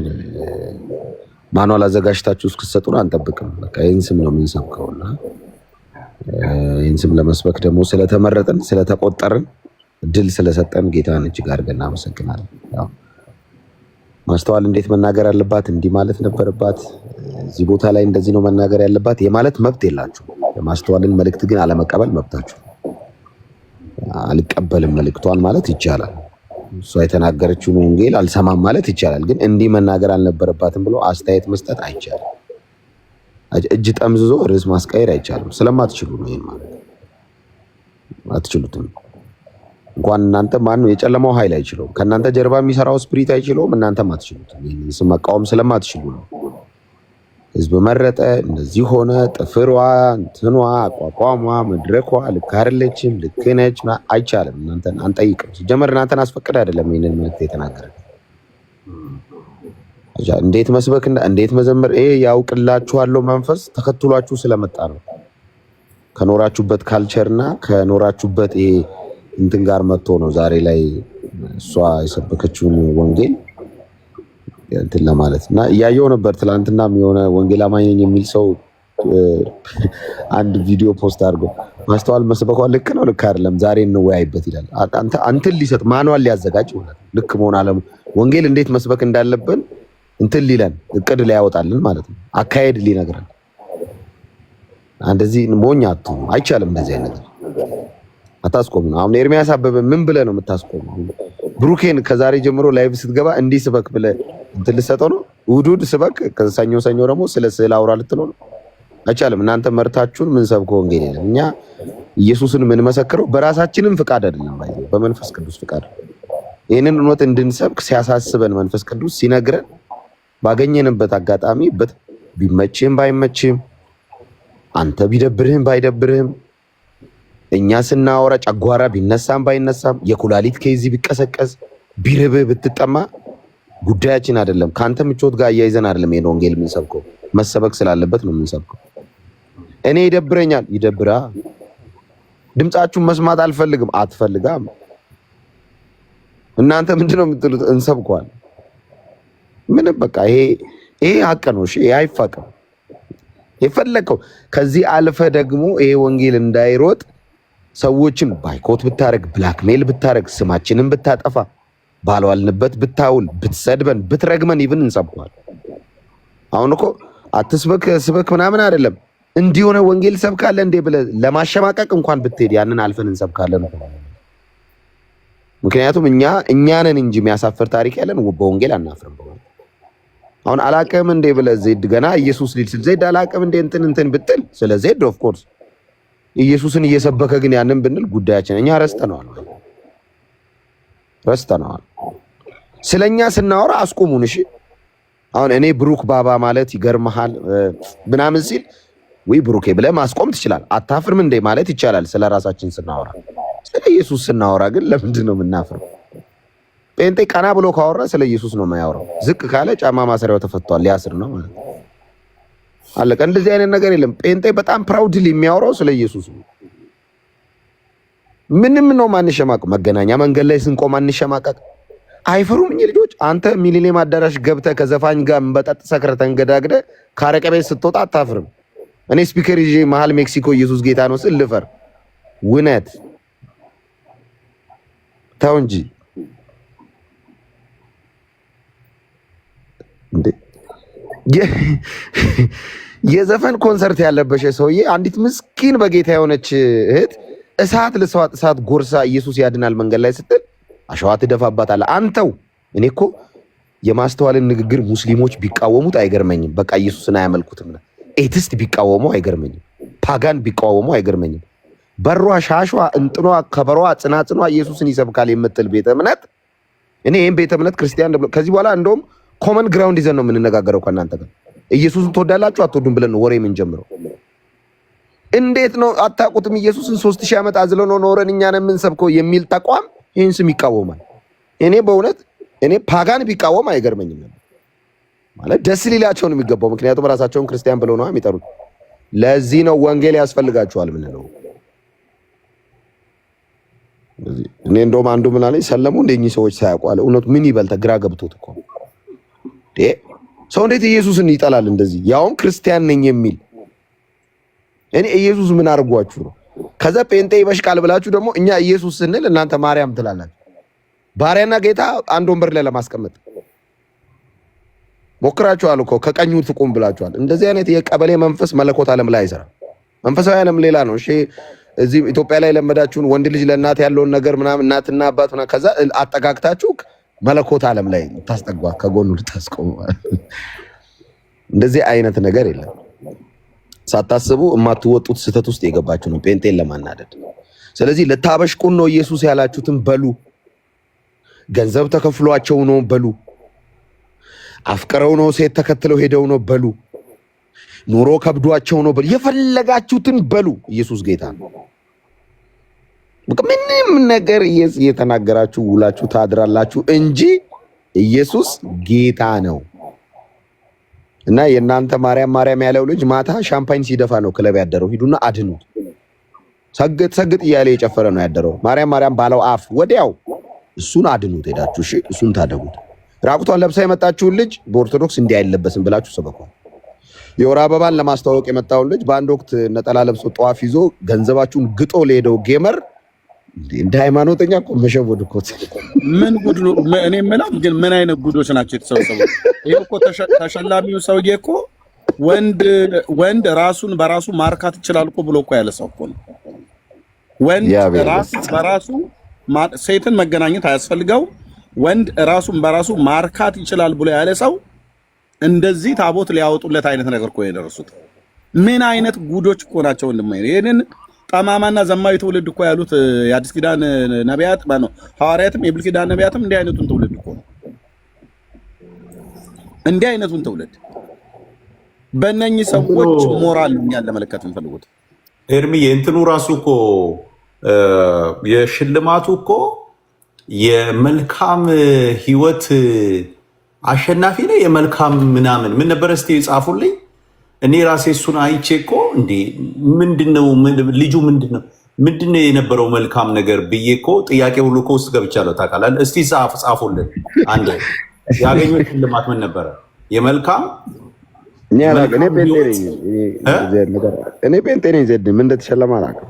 ማኑዋል አዘጋጅታችሁ እስክትሰጡን አንጠብቅም። በቃ ይህን ስም ነው የምንሰብከውና ይህን ስም ለመስበክ ደግሞ ስለተመረጥን ስለተቆጠርን እድል ስለሰጠን ጌታን እጅግ አድርገን እናመሰግናለን። ማስተዋል እንዴት መናገር አለባት፣ እንዲህ ማለት ነበረባት፣ እዚህ ቦታ ላይ እንደዚህ ነው መናገር ያለባት የማለት መብት የላችሁ። የማስተዋልን መልእክት ግን አለመቀበል መብታችሁ። አልቀበልም መልእክቷን ማለት ይቻላል። እሷ የተናገረችውን ወንጌል አልሰማም ማለት ይቻላል። ግን እንዲህ መናገር አልነበረባትም ብሎ አስተያየት መስጠት አይቻልም። እጅ ጠምዝዞ ርዕስ ማስቀየር አይቻልም። ስለማትችሉ ነው። ይሄን ማለት አትችሉትም። እንኳን እናንተ ማነው የጨለማው ኃይል አይችለውም። ከእናንተ ጀርባ የሚሰራው ስፒሪት አይችለውም። እናንተም አትችሉትም። ይሄን ስም መቃወም ስለማትችሉ ነው። ህዝብ መረጠ፣ እንደዚህ ሆነ፣ ጥፍሯ፣ እንትኗ፣ አቋቋሟ፣ መድረኳ ልክ አይደለችም፣ ልክ ነች አይቻልም። እናንተን አንጠይቅም። ሲጀመር እናንተን አስፈቅድ አይደለም ይሄንን መልእክት የተናገረ። እንዴት መስበክና እንዴት መዘመር ይሄ ያውቅላችኋለሁ መንፈስ ተከትሏችሁ ስለመጣ ነው። ከኖራችሁበት ካልቸርና ከኖራችሁበት ይሄ እንትን ጋር መጥቶ ነው ዛሬ ላይ እሷ የሰበከችውን ወንጌል እንትን ለማለት እና እያየው ነበር። ትላንትናም የሆነ ወንጌል አማኝ ነኝ የሚል ሰው አንድ ቪዲዮ ፖስት አድርጎ ማስተዋል መስበኳ ልክ ነው ልክ አይደለም ዛሬ እንወያይበት ይላል። አንተን ሊሰጥ ማኑዋል ሊያዘጋጅ ማለት ልክ መሆን አለም ወንጌል እንዴት መስበክ እንዳለብን እንትን ሊለን እቅድ ሊያወጣልን ማለት ነው። አካሄድ ሊነግረን እንደዚህ ሞኛቱ አይቻልም። እንደዚህ አይነት አታስቆም ነው። አሁን ኤርሚያስ አበበ ምን ብለህ ነው የምታስቆም? ብሩኬን ከዛሬ ጀምሮ ላይቭ ስትገባ እንዲህ ስበክ ብለህ እንትን ልሰጠው ነው? ውዱድ ስበክ ከሰኞ ደግሞ ስለ ስዕል አውራ ልትለው ነው? አይቻልም። እናንተ መርታችሁን ምን ሰብከው ወንጌል የለም። እኛ ኢየሱስን ምን መሰክረው በራሳችንም ፍቃድ አይደለም፣ በመንፈስ ቅዱስ ፍቃድ። ይህንን እውነት እንድንሰብክ ሲያሳስበን መንፈስ ቅዱስ ሲነግረን ባገኘንበት አጋጣሚ ቢመችህም ባይመችህም አንተ ቢደብርህም ባይደብርህም እኛ ስናወራ ጨጓራ ቢነሳም ባይነሳም የኩላሊት ኬዚ ቢቀሰቀስ ቢርብህ ብትጠማ ጉዳያችን አይደለም። ከአንተ ምቾት ጋር እያይዘን አይደለም ይሄን ወንጌል የምንሰብከው፣ መሰበክ ስላለበት ነው የምንሰብከው። እኔ ይደብረኛል፣ ይደብራ። ድምጻችሁን መስማት አልፈልግም፣ አትፈልጋም። እናንተ ምንድነው የምትሉት? እንሰብከዋል። ምንም በቃ ይሄ ሀቅ ነው። እሺ ይሄ አይፋቅም። የፈለከው ከዚህ አልፈ ደግሞ ይሄ ወንጌል እንዳይሮጥ ሰዎችን ባይኮት ብታረግ፣ ብላክሜል ብታረግ፣ ስማችንን ብታጠፋ፣ ባልዋልንበት ብታውል፣ ብትሰድበን፣ ብትረግመን ይብን እንሰብከዋል። አሁን እኮ አትስበክ ስበክ ምናምን አይደለም። እንዲሆነ ወንጌል ሰብካለ እንዴ ብለህ ለማሸማቀቅ እንኳን ብትሄድ ያንን አልፈን እንሰብካለን። ምክንያቱም እኛ ነን እንጂ የሚያሳፍር ታሪክ ያለን በወንጌል አናፍርም። አሁን አላቀም እንዴ ብለህ ዜድ ገና ኢየሱስ ሊል ስል ዜድ አላቀም እንዴ እንትን ብትል ስለ ዜድ ኦፍ ኮርስ ኢየሱስን እየሰበከ ግን ያንን ብንል ጉዳያችን እኛ ረስተነዋል። ስለኛ ስናወራ አስቁሙን። እሺ አሁን እኔ ብሩክ ባባ ማለት ይገርመሃል ምናምን ሲል ወይ ብሩኬ ብለህ ማስቆም ትችላለህ። አታፍርም እንዴ ማለት ይቻላል። ስለ ራሳችን ስናወራ፣ ስለ ኢየሱስ ስናወራ ግን ለምንድን ነው የምናፍረው? ጴንጤ ቀና ብሎ ካወራ ስለ ኢየሱስ ነው የማያወራው። ዝቅ ካለ ጫማ ማሰሪያው ተፈቷል፣ ሊያስር ነው ማለት ነው። አለቀ። እንደዚህ አይነት ነገር የለም። ጴንጤ በጣም ፕራውድሊ የሚያወራው ስለ ኢየሱስ ነው። ምንም ነው ማንሸማቅ። መገናኛ መንገድ ላይ ስንቆም አንሸማቀቅ። አይፈሩም እኚህ ልጆች። አንተ ሚሊኒየም አዳራሽ ገብተህ ከዘፋኝ ጋር በጠጥ ሰክረህ ተንገዳግደህ ከአረቄ ቤት ስትወጣ አታፍርም? እኔ ስፒከር ይዤ መሀል ሜክሲኮ ኢየሱስ ጌታ ነው ስል ልፈር? ውነት ተው እንጂ እንዴ! የዘፈን ኮንሰርት ያለበሽ ሰውዬ አንዲት ምስኪን በጌታ የሆነች እህት እሳት ጎርሳ ኢየሱስ ያድናል መንገድ ላይ ስትል አሸዋ ትደፋባታለህ። አንተው እኔ እኮ የማስተዋልን ንግግር ሙስሊሞች ቢቃወሙት አይገርመኝም። በቃ ኢየሱስን አያመልኩትም። ኤቲስት ቢቃወሙ አይገርመኝም። ፓጋን ቢቃወሙ አይገርመኝም። በሯ፣ ሻሿ፣ እንጥኗ፣ ከበሯ፣ ጽናጽኗ ኢየሱስን ይሰብካል የምትል ቤተ እምነት እኔ ይህም ቤተ እምነት ክርስቲያን ከዚህ በኋላ እንደውም ኮመን ግራውንድ ይዘን ነው የምንነጋገረው ከእናንተ ጋር። ኢየሱስን ትወዳላችሁ አትወዱም ብለን ወሬ የምንጀምረው። እንዴት ነው አታውቁትም? ኢየሱስን 3000 ዓመት አዝለው ነው ኖረን እኛ ነን የምንሰብከው የሚል ተቋም ይህን ስም ይቃወማል። እኔ በእውነት ፓጋን ቢቃወም አይገርመኝም ነበር። ማለት ደስ ሊላቸው ነው የሚገባው። ምክንያቱም ራሳቸውን ክርስቲያን ብለው ነው የሚጠሩት። ለዚህ ነው ወንጌል ያስፈልጋቸዋል ምንለው። እኔ እንደውም አንዱ ምን አለኝ፣ ሰለሙ እንደኚህ ሰዎች ሳያውቋል እውነቱ ምን ይበልጣል? ግራ ገብቶት እኮ ሰው እንዴት ኢየሱስን ይጠላል እንደዚህ? ያውም ክርስቲያን ነኝ የሚል እኔ ኢየሱስ ምን አድርጓችሁ ነው? ከዛ ጴንጤ ይበሽቃል ብላችሁ ደግሞ እኛ ኢየሱስ ስንል እናንተ ማርያም ትላላችሁ። ባሪያና ጌታ አንድ ወንበር ላይ ለማስቀመጥ ሞክራችኋል እኮ ከቀኙ ትቁም ብላችኋል። እንደዚህ አይነት የቀበሌ መንፈስ መለኮት ዓለም ላይ አይሰራም። መንፈሳዊ ዓለም ሌላ ነው። እሺ እዚህ ኢትዮጵያ ላይ ለመዳችሁን ወንድ ልጅ ለእናት ያለውን ነገር ምናምን እናትና አባት ምናምን ከዛ አጠጋግታችሁ መለኮት ዓለም ላይ ታስጠጓት ከጎኑ ልታስቆሙ። እንደዚህ አይነት ነገር የለም። ሳታስቡ የማትወጡት ስህተት ውስጥ የገባችሁ ነው ጴንጤን ለማናደድ። ስለዚህ ልታበሽቁን ነው ኢየሱስ ያላችሁትን በሉ። ገንዘብ ተከፍሏቸው ነው በሉ። አፍቅረው ነው ሴት ተከትለው ሄደው ነው በሉ። ኑሮ ከብዷቸው ነው በሉ። የፈለጋችሁትን በሉ። ኢየሱስ ጌታ ነው። ምንም ነገር እየተናገራችሁ ውላችሁ ታድራላችሁ እንጂ ኢየሱስ ጌታ ነው። እና የእናንተ ማርያም ያለው ልጅ ማታ ሻምፓኝ ሲደፋ ነው ክለብ ያደረው። ሂዱና አድኑት። ሰግጥ እያለ የጨፈረ ነው ያደረው። ማርያም ባለው አፍ ወዲያው እሱን አድኑት ሄዳችሁ። እሺ እሱን ታደጉት። ራቁቷን ለብሳ የመጣችውን ልጅ በኦርቶዶክስ እንዲህ አይለበስም ብላችሁ ሰበኳል። የወር አበባን ለማስተዋወቅ የመጣውን ልጅ በአንድ ወቅት ነጠላ ለብሶ ጠዋፍ ይዞ ገንዘባችሁን ግጦ ለሄደው ጌመር እንደ ሃይማኖተኛ እኮ መሸወድ እኮ ምን ጉድ ነው? እኔ የምለው ግን ምን አይነት ጉዶች ናቸው የተሰበሰቡት? ይሄ እኮ ተሸላሚው ሰውዬ እኮ ወንድ ራሱን በራሱ ማርካት ይችላል እኮ ብሎ እኮ ያለ ሰው እኮ ነው። ወንድ ራሱ በራሱ ሴትን መገናኘት አያስፈልገው፣ ወንድ ራሱን በራሱ ማርካት ይችላል ብሎ ያለ ሰው እንደዚህ ታቦት ሊያወጡለት አይነት ነገር እኮ የደረሱት ምን አይነት ጉዶች እኮ ናቸው ወንድም። ይሄንን ጠማማና ዘማዊ ትውልድ እኮ ያሉት የአዲስ ኪዳን ነቢያት ነው፣ ሐዋርያትም የብሉይ ኪዳን ነቢያትም እንዲህ አይነቱን ትውልድ እኮ ነው። እንዲህ አይነቱን ትውልድ በእነኚህ ሰዎች ሞራል እኛን ለመለከት እንፈልጉት። ኤርሚዬ እንትኑ ራሱ እኮ የሽልማቱ እኮ የመልካም ህይወት አሸናፊ ነው። የመልካም ምናምን ምን ነበር እስቲ ጻፉልኝ። እኔ ራሴ እሱን አይቼ እኮ እንዴ ምንድነው ልጁ ምንድነው የነበረው መልካም ነገር ብዬ እኮ ጥያቄ ሁሉ እኮ ውስጥ ገብቻለሁ። ታውቃለህ? እስቲ ጻፉልን አንዴ። ያገኙት ሽልማት ምን ነበረ? የመልካም እኔ ጴንጤ ነኝ። ዘድ ምን እንደተሸለመ አላውቅም።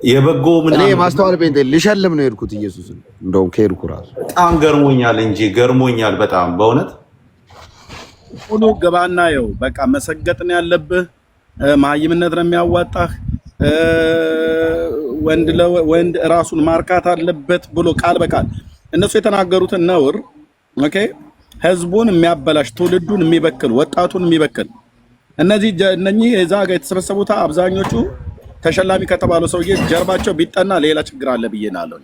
የበጎ ምናምን እኔ ማስተዋል ጴንጤ ልሸልም ነው የሄድኩት ኢየሱስን። እንደውም ከሄድኩ ራሱ በጣም ገርሞኛል እንጂ ገርሞኛል በጣም በእውነት ሁሉ ገባና ይኸው በቃ መሰገጥን ያለብህ መሀይምነት ነው የሚያዋጣህ። ወንድ ራሱን ማርካት አለበት ብሎ ቃል በቃል እነሱ የተናገሩትን ነውር ኦኬ፣ ህዝቡን የሚያበላሽ ትውልዱን የሚበክል ወጣቱን የሚበክል እነኚህ እዛ ጋር የተሰበሰቡት አብዛኞቹ ተሸላሚ ከተባለው ሰውዬ ጀርባቸው ቢጠና ሌላ ችግር አለ ብዬ ናለው።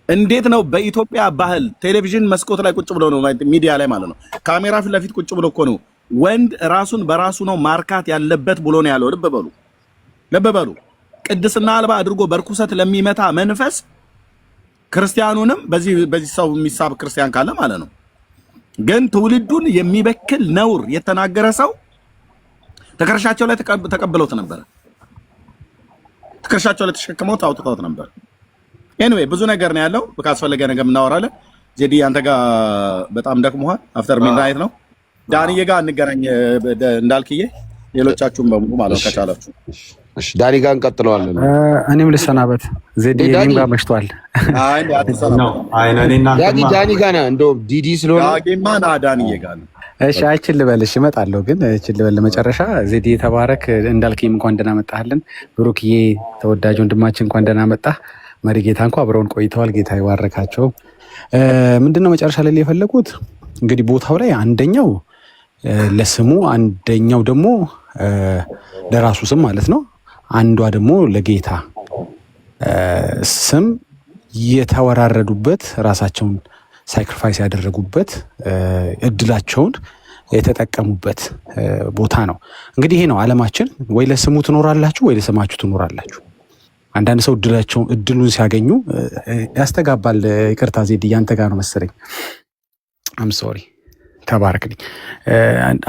እንዴት ነው በኢትዮጵያ ባህል ቴሌቪዥን መስኮት ላይ ቁጭ ብሎ ነው ሚዲያ ላይ ማለት ነው ካሜራ ፊት ለፊት ቁጭ ብሎ እኮ ነው ወንድ ራሱን በራሱ ነው ማርካት ያለበት ብሎ ነው ያለው። ልብ በሉ። ቅድስና አልባ አድርጎ በርኩሰት ለሚመታ መንፈስ ክርስቲያኑንም በዚህ ሰው የሚሳብ ክርስቲያን ካለ ማለት ነው። ግን ትውልዱን የሚበክል ነውር የተናገረ ሰው ትከሻቸው ላይ ተቀብለውት ነበር። ትከሻቸው ላይ ተሸክመው አውጥተውት ነበር። ኤኒዌይ ብዙ ነገር ነው ያለው። ካስፈለገ ነገር እናወራለን። ዜዲ አንተ ጋር በጣም ደክሞሃል። አፍተር ሚድናይት ነው። ዳንዬ ጋር እንገናኝ እንዳልክዬ፣ ሌሎቻችሁም በሙሉ ማለት ከቻላችሁ። እሺ ዳኒ ጋር እንቀጥለዋለን። እኔም ልሰናበት። ዜዲ እኔም ጋር መሽቷል። ዳኒ ጋር ነው እንደውም ዲዲ ስለሆነ ዳጊማ ና ዳንዬ ጋር ነው። እሺ አይችል ልበልሽ፣ እመጣለሁ ግን አይችል ልበል መጨረሻ። ዜዲ ተባረክ። እንዳልክዬም እንኳን ደህና መጣህልን። ብሩክዬ ተወዳጅ ወንድማችን እንኳን ደህና መጣህ። መሪ ጌታ እንኳ አብረውን ቆይተዋል። ጌታ ይባረካቸው። ምንድነው መጨረሻ ላይ የፈለጉት እንግዲህ ቦታው ላይ አንደኛው ለስሙ፣ አንደኛው ደግሞ ለራሱ ስም ማለት ነው። አንዷ ደግሞ ለጌታ ስም የተወራረዱበት ራሳቸውን ሳክሪፋይስ ያደረጉበት እድላቸውን የተጠቀሙበት ቦታ ነው። እንግዲህ ይሄ ነው ዓለማችን። ወይ ለስሙ ትኖራላችሁ ወይ ለስማችሁ ትኖራላችሁ። አንዳንድ ሰው እድሉን ሲያገኙ ያስተጋባል። ይቅርታ ዜድ ያንተ ጋር ነው መሰለኝ። አም ሶሪ ተባረክልኝ።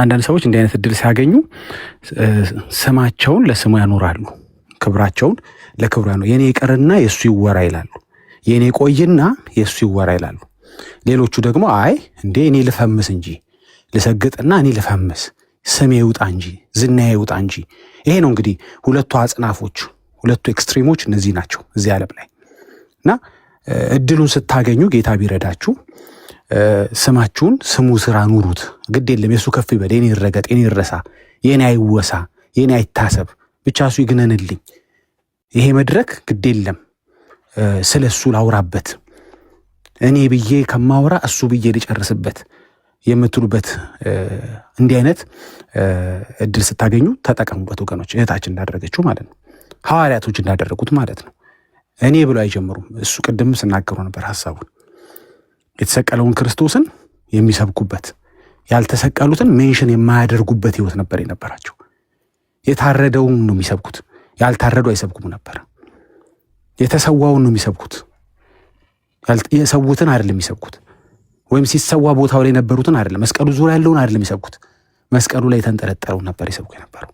አንዳንድ ሰዎች እንዲህ አይነት እድል ሲያገኙ ስማቸውን ለስሙ ያኖራሉ፣ ክብራቸውን ለክብሩ ያኖራሉ። የኔ ይቅርና የሱ ይወራ ይላሉ። የኔ ቆይና የሱ ይወራ ይላሉ። ሌሎቹ ደግሞ አይ እንዴ እኔ ልፈምስ እንጂ ልሰግጥና እኔ ልፈምስ፣ ስሜ ይውጣ እንጂ ዝናዬ ይውጣ እንጂ። ይሄ ነው እንግዲህ ሁለቱ አጽናፎች፣ ሁለቱ ኤክስትሪሞች እነዚህ ናቸው እዚህ ዓለም ላይ። እና እድሉን ስታገኙ ጌታ ቢረዳችሁ ስማችሁን ስሙ ስራ ኑሩት። ግድ የለም የሱ ከፍ ይበል፣ የኔ ይረገጥ፣ የኔ ይረሳ፣ የኔ አይወሳ፣ የኔ አይታሰብ፣ ብቻ እሱ ይግነንልኝ። ይሄ መድረክ ግድ የለም ስለሱ ላውራበት፣ እኔ ብዬ ከማውራ እሱ ብዬ ሊጨርስበት የምትሉበት እንዲህ አይነት እድል ስታገኙ ተጠቀሙበት ወገኖች። እህታችን እንዳደረገችው ማለት ነው፣ ሐዋርያቶች እንዳደረጉት ማለት ነው። እኔ ብሎ አይጀምሩም። እሱ ቅድም ስናገሩ ነበር ሐሳቡን የተሰቀለውን ክርስቶስን የሚሰብኩበት፣ ያልተሰቀሉትን ሜንሽን የማያደርጉበት ህይወት ነበር የነበራቸው። የታረደውን ነው የሚሰብኩት፣ ያልታረዱ አይሰብኩም ነበር። የተሰዋውን ነው የሚሰብኩት፣ የሰዉትን አይደለም የሚሰብኩት። ወይም ሲሰዋ ቦታው ላይ የነበሩትን አይደለም፣ መስቀሉ ዙሪያ ያለውን አይደለም የሚሰብኩት፣ መስቀሉ ላይ የተንጠለጠለውን ነበር ይሰብኩ የነበረው።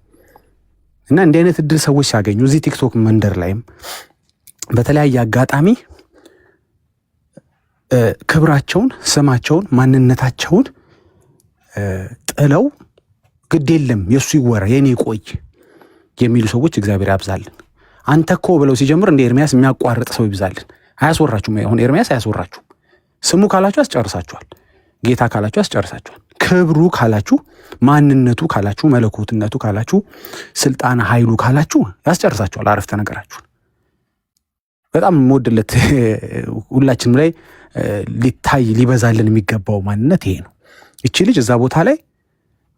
እና እንዲህ አይነት እድል ሰዎች ሲያገኙ እዚህ ቲክቶክ መንደር ላይም በተለያየ አጋጣሚ ክብራቸውን፣ ስማቸውን፣ ማንነታቸውን ጥለው ግድ የለም የሱ ይወራ የኔ ቆይ የሚሉ ሰዎች እግዚአብሔር ያብዛልን። አንተ እኮ ብለው ሲጀምር እንደ ኤርሚያስ የሚያቋርጥ ሰው ይብዛልን። አያስወራችሁም። አሁን ኤርሚያስ አያስወራችሁም። ስሙ ካላችሁ ያስጨርሳችኋል። ጌታ ካላችሁ ያስጨርሳችኋል። ክብሩ ካላችሁ፣ ማንነቱ ካላችሁ፣ መለኮትነቱ ካላችሁ፣ ስልጣን ኃይሉ ካላችሁ ያስጨርሳችኋል። አረፍተ ነገራችሁን በጣም የምወድለት ሁላችንም ላይ ሊታይ ሊበዛልን የሚገባው ማንነት ይሄ ነው። እቺ ልጅ እዛ ቦታ ላይ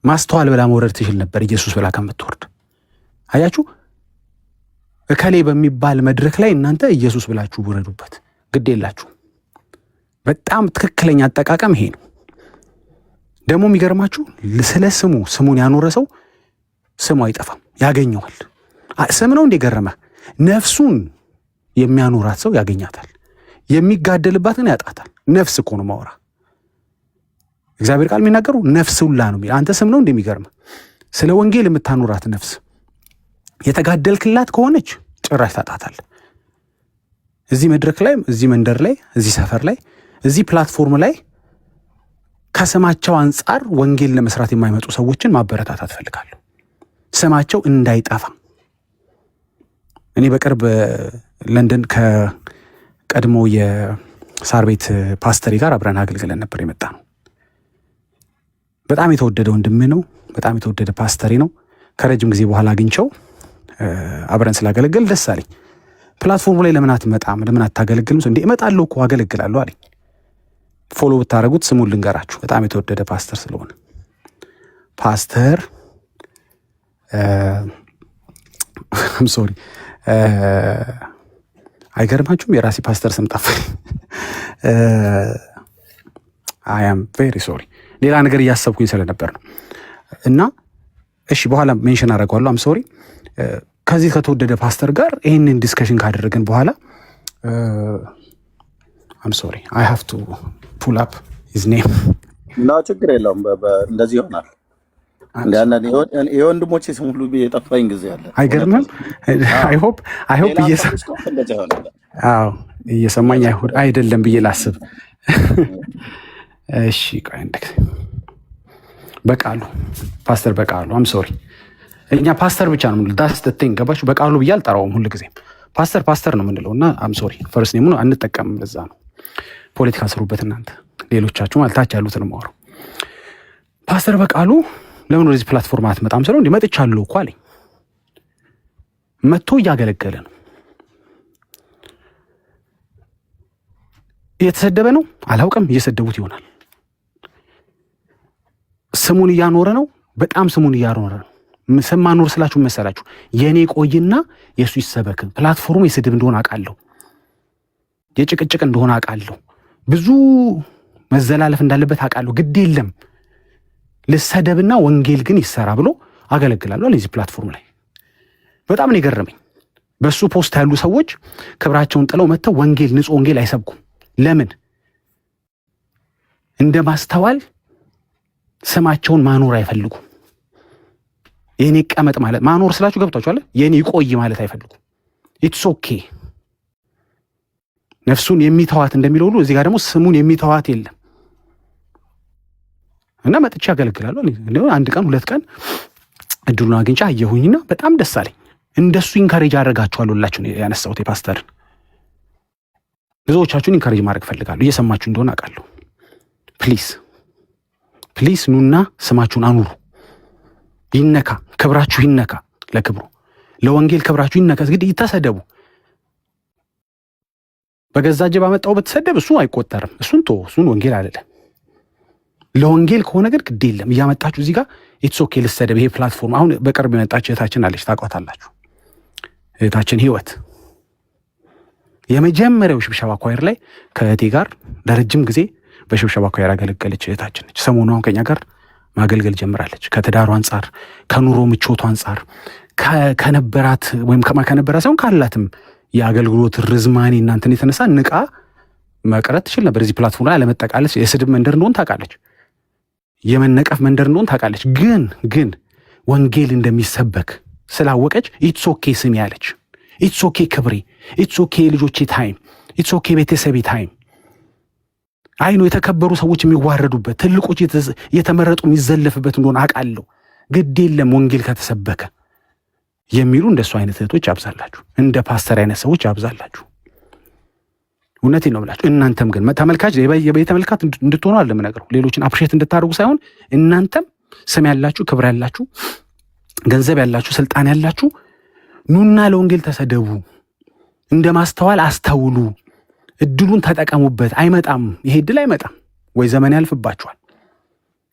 ማስተዋል ብላ መውረድ ትችል ነበር፣ ኢየሱስ ብላ ከምትወርድ። አያችሁ፣ እከሌ በሚባል መድረክ ላይ እናንተ ኢየሱስ ብላችሁ ውረዱበት፣ ግድ የላችሁ። በጣም ትክክለኛ አጠቃቀም ይሄ ነው። ደግሞ የሚገርማችሁ ስለ ስሙን ያኖረ ሰው ስሙ አይጠፋም፣ ያገኘዋል። ስም ነው እንደገረመ ነፍሱን የሚያኖራት ሰው ያገኛታል፣ የሚጋደልባትን ያጣታል። ነፍስ እኮ ነው ማውራ እግዚአብሔር ቃል የሚናገሩ ነፍስ ሁላ ነው። አንተ ስም ነው እንደሚገርም ስለ ወንጌል የምታኖራት ነፍስ የተጋደልክላት ከሆነች ጭራሽ ታጣታል። እዚህ መድረክ ላይ፣ እዚህ መንደር ላይ፣ እዚህ ሰፈር ላይ፣ እዚህ ፕላትፎርም ላይ ከስማቸው አንጻር ወንጌል ለመስራት የማይመጡ ሰዎችን ማበረታታት ፈልጋለሁ፣ ስማቸው እንዳይጠፋ። እኔ በቅርብ ለንደን ከቀድሞ የሳር ቤት ፓስተሪ ጋር አብረን አገልግለን ነበር የመጣ ነው። በጣም የተወደደ ወንድሜ ነው። በጣም የተወደደ ፓስተሪ ነው። ከረጅም ጊዜ በኋላ አግኝቸው አብረን ስላገለገል ደስ አለኝ። ፕላትፎርሙ ላይ ለምን አትመጣም? ለምን አታገለግልም? እንዴ እመጣለሁ እኮ አገለግላለሁ አለኝ። ፎሎ ብታደርጉት ስሙን ልንገራችሁ፣ በጣም የተወደደ ፓስተር ስለሆነ ፓስተር ሶሪ አይገርማችሁም? የራሴ ፓስተር ስም ጠፋኝ። አይ አም ቬሪ ሶሪ። ሌላ ነገር እያሰብኩኝ ስለነበር ነው። እና እሺ በኋላ ሜንሽን አደርገዋለሁ። አም ሶሪ። ከዚህ ከተወደደ ፓስተር ጋር ይህንን ዲስከሽን ካደረግን በኋላ አም ሶሪ አይ ሃቭ ቱ ፑል አፕ ሂዝ ኔም። እና ችግር የለውም እንደዚህ ይሆናል። አንዳንድ የወንድሞቼ ስም ሁሉ የጠፋኝ ጊዜ አለ። አይገርምም? አይ ሆፕ እየሰማኝ አይደለም ብዬ ላስብ። እሺ ቆይ እንደክ በቃሉ ፓስተር በቃሉ አም ሶሪ። እኛ ፓስተር ብቻ ነው የምንለው። ዳስ ዘ ቲንግ ገባችሁ? በቃሉ ብዬ አልጠራውም ሁሉ ጊዜ ፓስተር ነው የምንለው እና አም ሶሪ ፈርስት ኔሙን አንጠቀምም። ለዛ ነው ፖለቲካ ስሩበት እናንተ ሌሎቻችሁ ማለት ታች ያሉትን ማወሩ። ፓስተር በቃሉ ለምን ወደዚህ ፕላትፎርም አትመጣም ስለው እንዴ መጥቻለሁ እኮ አለኝ። መጥቶ እያገለገለ ነው። እየተሰደበ ነው አላውቅም፣ እየሰደቡት ይሆናል። ስሙን እያኖረ ነው፣ በጣም ስሙን እያኖረ ነው። ስም ማኖር ስላችሁ መሰላችሁ የኔ ቆይና የሱ ይሰበክ። ፕላትፎርሙ የስድብ እንደሆነ አውቃለሁ፣ የጭቅጭቅ እንደሆነ አውቃለሁ፣ ብዙ መዘላለፍ እንዳለበት አውቃለሁ። ግድ የለም ልሰደብና ወንጌል ግን ይሰራ ብሎ አገለግላለሁ እዚህ ፕላትፎርም ላይ። በጣም ነው የገረመኝ። በሱ ፖስት ያሉ ሰዎች ክብራቸውን ጥለው መጥተው ወንጌል ንጹህ ወንጌል አይሰብኩም። ለምን? እንደ ማስተዋል ስማቸውን ማኖር አይፈልጉም። የኔ ቀመጥ ማለት ማኖር ስላችሁ ገብቷችኋል? የኔ ይቆይ ማለት አይፈልጉም። ኢትስ ኦኬ። ነፍሱን የሚተዋት እንደሚለው ሁሉ እዚህ ጋር ደግሞ ስሙን የሚተዋት የለም እና መጥቼ ያገለግላለሁ። አንድ ቀን ሁለት ቀን እድሉን አግኝቼ አየሁኝና በጣም ደስ አለኝ። እንደሱ ኢንካሬጅ አደርጋችኋለሁ ሁላችሁ ያነሳሁት የፓስተርን ብዙዎቻችሁን ኢንካሬጅ ማድረግ ፈልጋለሁ። እየሰማችሁ እንደሆነ አውቃለሁ። ፕሊስ ኑና ስማችሁን አኑሩ። ይነካ፣ ክብራችሁ ይነካ። ለክብሩ ለወንጌል ክብራችሁ ይነካ። እንግዲህ ይተሰደቡ። በገዛ እጅ ባመጣው በተሰደብ እሱ አይቆጠርም። እሱን ወንጌል አይደለም። ለወንጌል ከሆነ ግን ግድ የለም እያመጣችሁ እዚህ ጋር ኢትስ ኦኬ ልሰደብ። ይሄ ፕላትፎርም አሁን በቅርብ የመጣች እህታችን አለች፣ ታውቋታላችሁ። እህታችን ህይወት የመጀመሪያው ሽብሸባ ኳየር ላይ ከእህቴ ጋር ለረጅም ጊዜ በሽብሸባ ኳየር ያገለገለች እህታችን ነች። ሰሞኑ አሁን ከኛ ጋር ማገልገል ጀምራለች። ከትዳሩ አንጻር፣ ከኑሮ ምቾቱ አንጻር፣ ከነበራት ወይም ከነበራ ሳይሆን ካላትም የአገልግሎት ርዝማኔ እናንተን የተነሳ ንቃ መቅረት ትችል ነበር። እዚህ ፕላትፎርም ላይ አለመጠቃለች። የስድብ መንደር እንደሆን ታውቃለች። የመነቀፍ መንደር እንደሆን ታውቃለች። ግን ወንጌል እንደሚሰበክ ስላወቀች ኢትስ ኦኬ ስም ያለች፣ ኢትስ ኦኬ ክብሬ፣ ኢትስ ኦኬ ልጆቼ ታይም፣ ኢትስ ኦኬ ቤተሰቤ ታይም። አይኑ የተከበሩ ሰዎች የሚዋረዱበት ትልቆች የተመረጡ የሚዘለፍበት እንደሆነ አውቃለሁ፣ ግድ የለም ወንጌል ከተሰበከ የሚሉ እንደሱ አይነት እህቶች ያብዛላችሁ። እንደ ፓስተር አይነት ሰዎች ያብዛላችሁ። እውነቴን ነው ብላችሁ እናንተም ግን ተመልካች ተመልካች እንድትሆኑ አይደለም የምነግረው፣ ሌሎችን አፕሪሼት እንድታደርጉ ሳይሆን እናንተም ስም ያላችሁ ክብር ያላችሁ ገንዘብ ያላችሁ ስልጣን ያላችሁ ኑና ለወንጌል ተሰደቡ፣ እንደ ማስተዋል አስተውሉ፣ እድሉን ተጠቀሙበት። አይመጣም፣ ይሄ እድል አይመጣም። ወይ ዘመን ያልፍባችኋል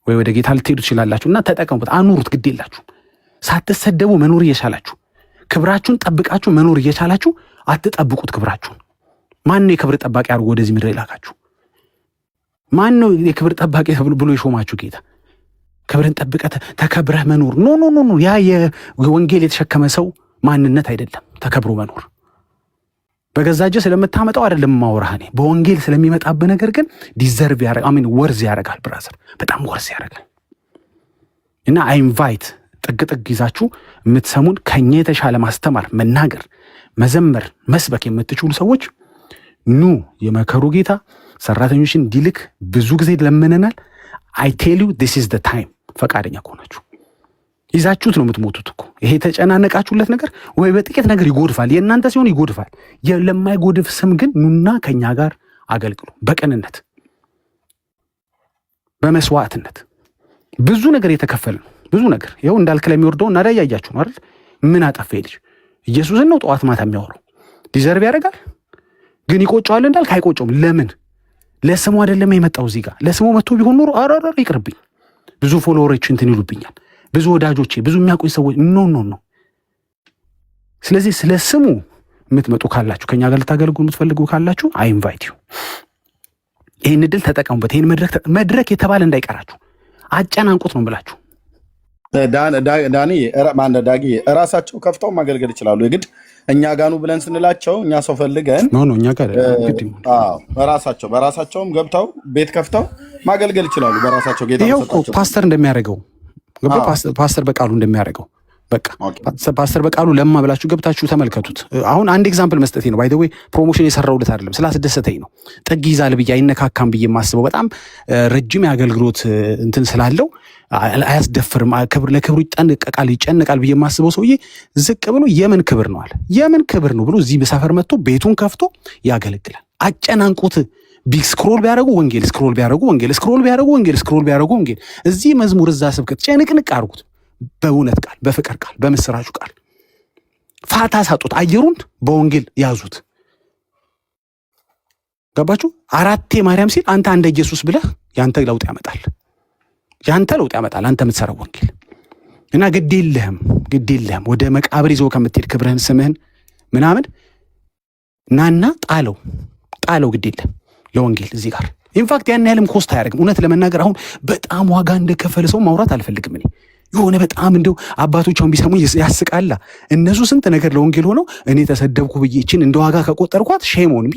ወይ ወደ ጌታ ልትሄዱ ትችላላችሁና ተጠቀሙበት፣ አኑሩት። ግድ የላችሁ ሳትሰደቡ መኖር እየቻላችሁ ክብራችሁን ጠብቃችሁ መኖር እየቻላችሁ አትጠብቁት ክብራችሁን። ማን ነው የክብር ጠባቂ አድርጎ ወደዚህ ምድር የላካችሁ? ማን ነው የክብር ጠባቂ ብሎ የሾማችሁ ጌታ? ክብርን ጠብቀህ ተከብረህ መኖር ኖ ኖ ኖ፣ ያ የወንጌል የተሸከመ ሰው ማንነት አይደለም። ተከብሮ መኖር በገዛ እጅህ ስለምታመጣው አይደለም ማውራህ። እኔ በወንጌል ስለሚመጣብህ ነገር ግን ዲዘርቭ ያደርጋል፣ ወርዝ ያደርጋል። ብራዘር በጣም ወርዝ ያደርጋል። እና አይ ኢንቫይት ጥግ ይዛችሁ የምትሰሙን ከኛ የተሻለ ማስተማር፣ መናገር፣ መዘመር፣ መስበክ የምትችሉ ሰዎች ኑ። የመከሩ ጌታ ሰራተኞችን እንዲልክ ብዙ ጊዜ ለምነናል። አይ ቴል ዩ ዲስ ኢዝ ዘ ታይም። ፈቃደኛ ከሆናችሁ ይዛችሁት ነው የምትሞቱት እኮ። ይሄ የተጨናነቃችሁለት ነገር ወይ በጥቂት ነገር ይጎድፋል፣ የእናንተ ሲሆን ይጎድፋል። ለማይጎድፍ ስም ግን ኑና ከኛ ጋር አገልግሉ። በቅንነት በመስዋዕትነት ብዙ ነገር የተከፈለ ነው። ብዙ ነገር ይኸው እንዳልክ ለሚወርደው እና ያያችሁ ነው አይደል? ምን አጠፋ ልጅ ኢየሱስን ነው ጠዋት ማታ የሚያወራው። ዲዘርቭ ያደርጋል ግን ይቆጨዋል እንዳልክ አይቆጨውም። ለምን? ለስሙ አይደለም የመጣው እዚህ ጋር። ለስሙ መጥቶ ቢሆን ኖሮ አራራ ይቅርብኝ፣ ብዙ ፎሎወሮች እንትን ይሉብኛል፣ ብዙ ወዳጆቼ፣ ብዙ የሚያውቁኝ ሰዎች ኖ። ስለዚህ ስለ ስሙ የምትመጡ ካላችሁ ከኛ ጋር ልታገለግሉ የምትፈልጉ ካላችሁ አይ ኢንቫይት ዩ። ይህን እድል ተጠቀሙበት። ይህን መድረክ የተባለ እንዳይቀራችሁ አጨናንቁት ነው ብላችሁ ዳኒ ዳጊ እራሳቸው ከፍተው ማገልገል ይችላሉ። የግድ እኛ ጋኑ ብለን ስንላቸው እኛ ሰው ፈልገን እኛ ጋር በራሳቸውም ገብተው ቤት ከፍተው ማገልገል ይችላሉ። በራሳቸው ጌታ ሰጣቸው። ፓስተር እንደሚያደርገው ፓስተር በቃሉ እንደሚያደርገው በቃ ፓስተር በቃሉ ለማ ብላችሁ ገብታችሁ ተመልከቱት። አሁን አንድ ኤግዛምፕል መስጠቴ ነው። ባይ ዘ ዌይ ፕሮሞሽን የሰራውለት አይደለም፣ ስላስደሰተኝ ነው። ጥግ ይዛል ብዬ አይነካካም ብዬ የማስበው በጣም ረጅም የአገልግሎት እንትን ስላለው አያስደፍርም፣ ለክብሩ ይጨነቃል ብዬ የማስበው ሰውዬ ዝቅ ብሎ የምን ክብር ነው አለ። የምን ክብር ነው ብሎ እዚህ በሰፈር መጥቶ ቤቱን ከፍቶ ያገለግላል። አጨናንቁት። ቢግ ስክሮል ቢያደርጉ ወንጌል፣ ስክሮል ቢያደርጉ ወንጌል፣ ስክሮል ቢያደርጉ ወንጌል፣ ስክሮል ቢያደርጉ ወንጌል። እዚህ መዝሙር እዛ ስብከት ጭንቅንቅ አድርጉት። በእውነት ቃል፣ በፍቅር ቃል፣ በምስራቹ ቃል ፋታ ሳጡት። አየሩን በወንጌል ያዙት። ገባችሁ? አራቴ ማርያም ሲል አንተ አንደ ኢየሱስ ብለህ ያንተ ለውጥ ያመጣል። አንተ የምትሰራው ወንጌል እና ግድ የለህም ወደ መቃብር ይዘው ከምትሄድ ክብርህን ስምህን ምናምን ናና ጣለው። ግድ የለህም ለወንጌል እዚህ ጋር ኢንፋክት ያን ያህልም ኮስት አያደርግም። እውነት ለመናገር አሁን በጣም ዋጋ እንደከፈለ ሰው ማውራት አልፈልግም እኔ። የሆነ በጣም እንደው አባቶቻውን ቢሰሙ ያስቃላ። እነሱ ስንት ነገር ለወንጌል ሆነው እኔ ተሰደብኩ ብዬ እችን እንደ ዋጋ ከቆጠርኳት ሼም ኦን ሚ።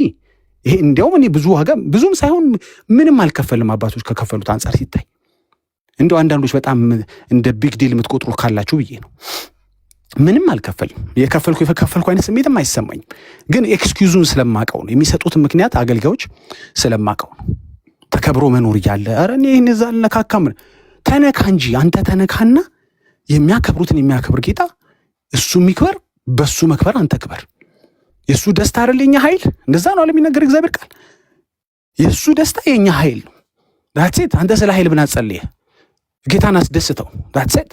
ይሄ እንዲያውም እኔ ብዙ ዋጋ ብዙም ሳይሆን ምንም አልከፈልም አባቶች ከከፈሉት አንጻር ሲታይ። እንደው አንዳንዶች በጣም እንደ ቢግ ዲል የምትቆጥሩ ካላችሁ ብዬ ነው። ምንም አልከፈልም። የከፈልኩ አይነት ስሜትም አይሰማኝም። ግን ኤክስኪውዙን ስለማቀው ነው፣ የሚሰጡትን ምክንያት አገልጋዮች ስለማቀው ነው። ተከብሮ መኖር እያለ ኧረ እኔ ይህን እዛ አልነካካም። ተነካ እንጂ አንተ ተነካና የሚያከብሩትን የሚያከብር ጌታ እሱ የሚክበር፣ በሱ መክበር አንተ ክበር። የእሱ ደስታ አይደል የኛ ኃይል? እንደዛ ነው ለሚነገር እግዚአብሔር ቃል። የእሱ ደስታ የኛ ኃይል ነው። ዳትሴት አንተ ስለ ኃይል ብናት ጸልየ ጌታን አስደስተው። ዳትሴት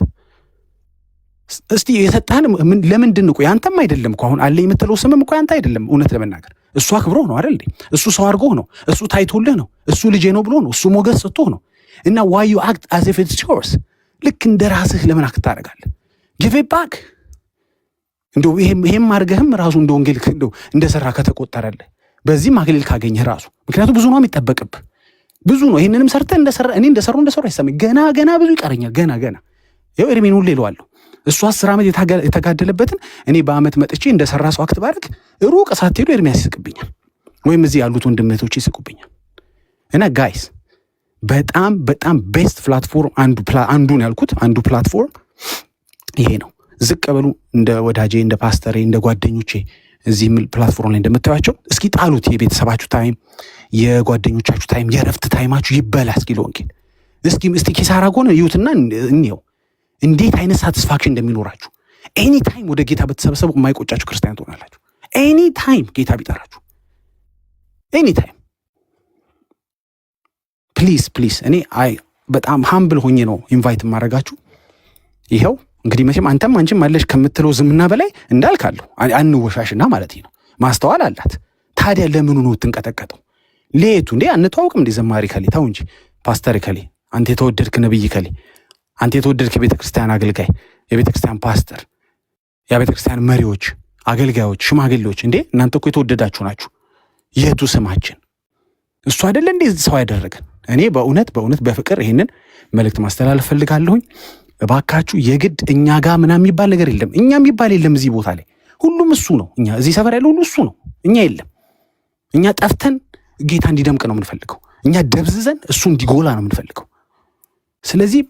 እስቲ የሰጣህን ለምንድን ነው? ያንተም አይደለም እኮ አሁን አለ የምትለው ስምም እኮ ያንተ አይደለም። እውነት ለመናገር እሱ አክብሮህ ነው አይደል? እሱ ሰው አድርጎህ ነው። እሱ ታይቶልህ ነው። እሱ ልጄ ነው ብሎ ነው። እሱ ሞገስ ሰጥቶህ ነው። እና why you act as if it's yours? ልክ እንደ ራስህ ለምን አክት ታደርጋለህ? give it back። እንደው ይሄም አድርገህም ራሱ እንደ ወንጌል እንደው እንደሰራ ከተቆጠረልህ በዚህም አክሊል ካገኘህ ራሱ ምክንያቱም ብዙ ነው የሚጠበቅብህ፣ ብዙ ነው። ይሄንንም ሰርተህ እንደሰራ እኔ እንደሰራው አይሰማኝ። ገና ብዙ ይቀረኛል። ገና ይኸው ኤርሜን ሁሌ እለዋለሁ። እሱ 10 ዓመት የተጋደለበትን እኔ በአመት መጥቼ እንደሰራ ሰው አክት ባደርግ ሩቅ ሳትሄዱ ኤርሚያስ ይስቅብኛል፣ ወይም እዚህ ያሉት ወንድምቶች ይስቁብኛል። እና ጋይስ በጣም ቤስት ፕላትፎርም አንዱን ያልኩት አንዱ ፕላትፎርም ይሄ ነው። ዝቅ በሉ። እንደ ወዳጄ፣ እንደ ፓስተሬ፣ እንደ ጓደኞቼ እዚህ ፕላትፎርም ላይ እንደምታዩቸው እስኪ ጣሉት። የቤተሰባችሁ ታይም፣ የጓደኞቻችሁ ታይም፣ የረፍት ታይማችሁ ይበላ እስኪ ለወንጌል። እስቲ ኪሳራ ከሆነ እዩትና እንየው እንዴት አይነት ሳቲስፋክሽን እንደሚኖራችሁ። ኤኒ ታይም ወደ ጌታ በተሰበሰቡ የማይቆጫችሁ ክርስቲያን ትሆናላችሁ። ኤኒ ታይም ጌታ ቢጠራችሁ፣ ኤኒ ታይም። ፕሊዝ እኔ በጣም ሃምብል ሆኜ ነው ኢንቫይት የማደርጋችሁ። ይኸው እንግዲህ መቼም አንተም አንቺም አለሽ ከምትለው ዝምና በላይ እንዳልካለሁ አንወሻሽና ማለት ነው። ማስተዋል አላት። ታዲያ ለምኑ ነው ትንቀጠቀጠው? ሌቱ እንዴ አንተዋውቅም እንዴ? ዘማሪ ከሌ ተው እንጂ ፓስተር ከሌ፣ አንተ የተወደድክ ነብይ ከሌ፣ አንተ የተወደድክ የቤተ ክርስቲያን አገልጋይ፣ የቤተ ክርስቲያን ፓስተር፣ የቤተ ክርስቲያን መሪዎች፣ አገልጋዮች፣ ሽማግሌዎች፣ እንዴ እናንተ እኮ የተወደዳችሁ ናችሁ። የቱ ስማችን? እሱ አይደለ እንዴ ሰው ያደረገን? እኔ በእውነት በፍቅር ይሄንን መልእክት ማስተላለፍ ፈልጋለሁኝ። እባካችሁ የግድ እኛ ጋር ምናምን የሚባል ነገር የለም። እኛ የሚባል የለም እዚህ ቦታ ላይ። ሁሉም እሱ ነው። እኛ እዚህ ሰፈር ያለው ሁሉ እሱ ነው። እኛ የለም። እኛ ጠፍተን ጌታ እንዲደምቅ ነው የምንፈልገው። እኛ ደብዝዘን እሱ እንዲጎላ ነው የምንፈልገው። ስለዚህ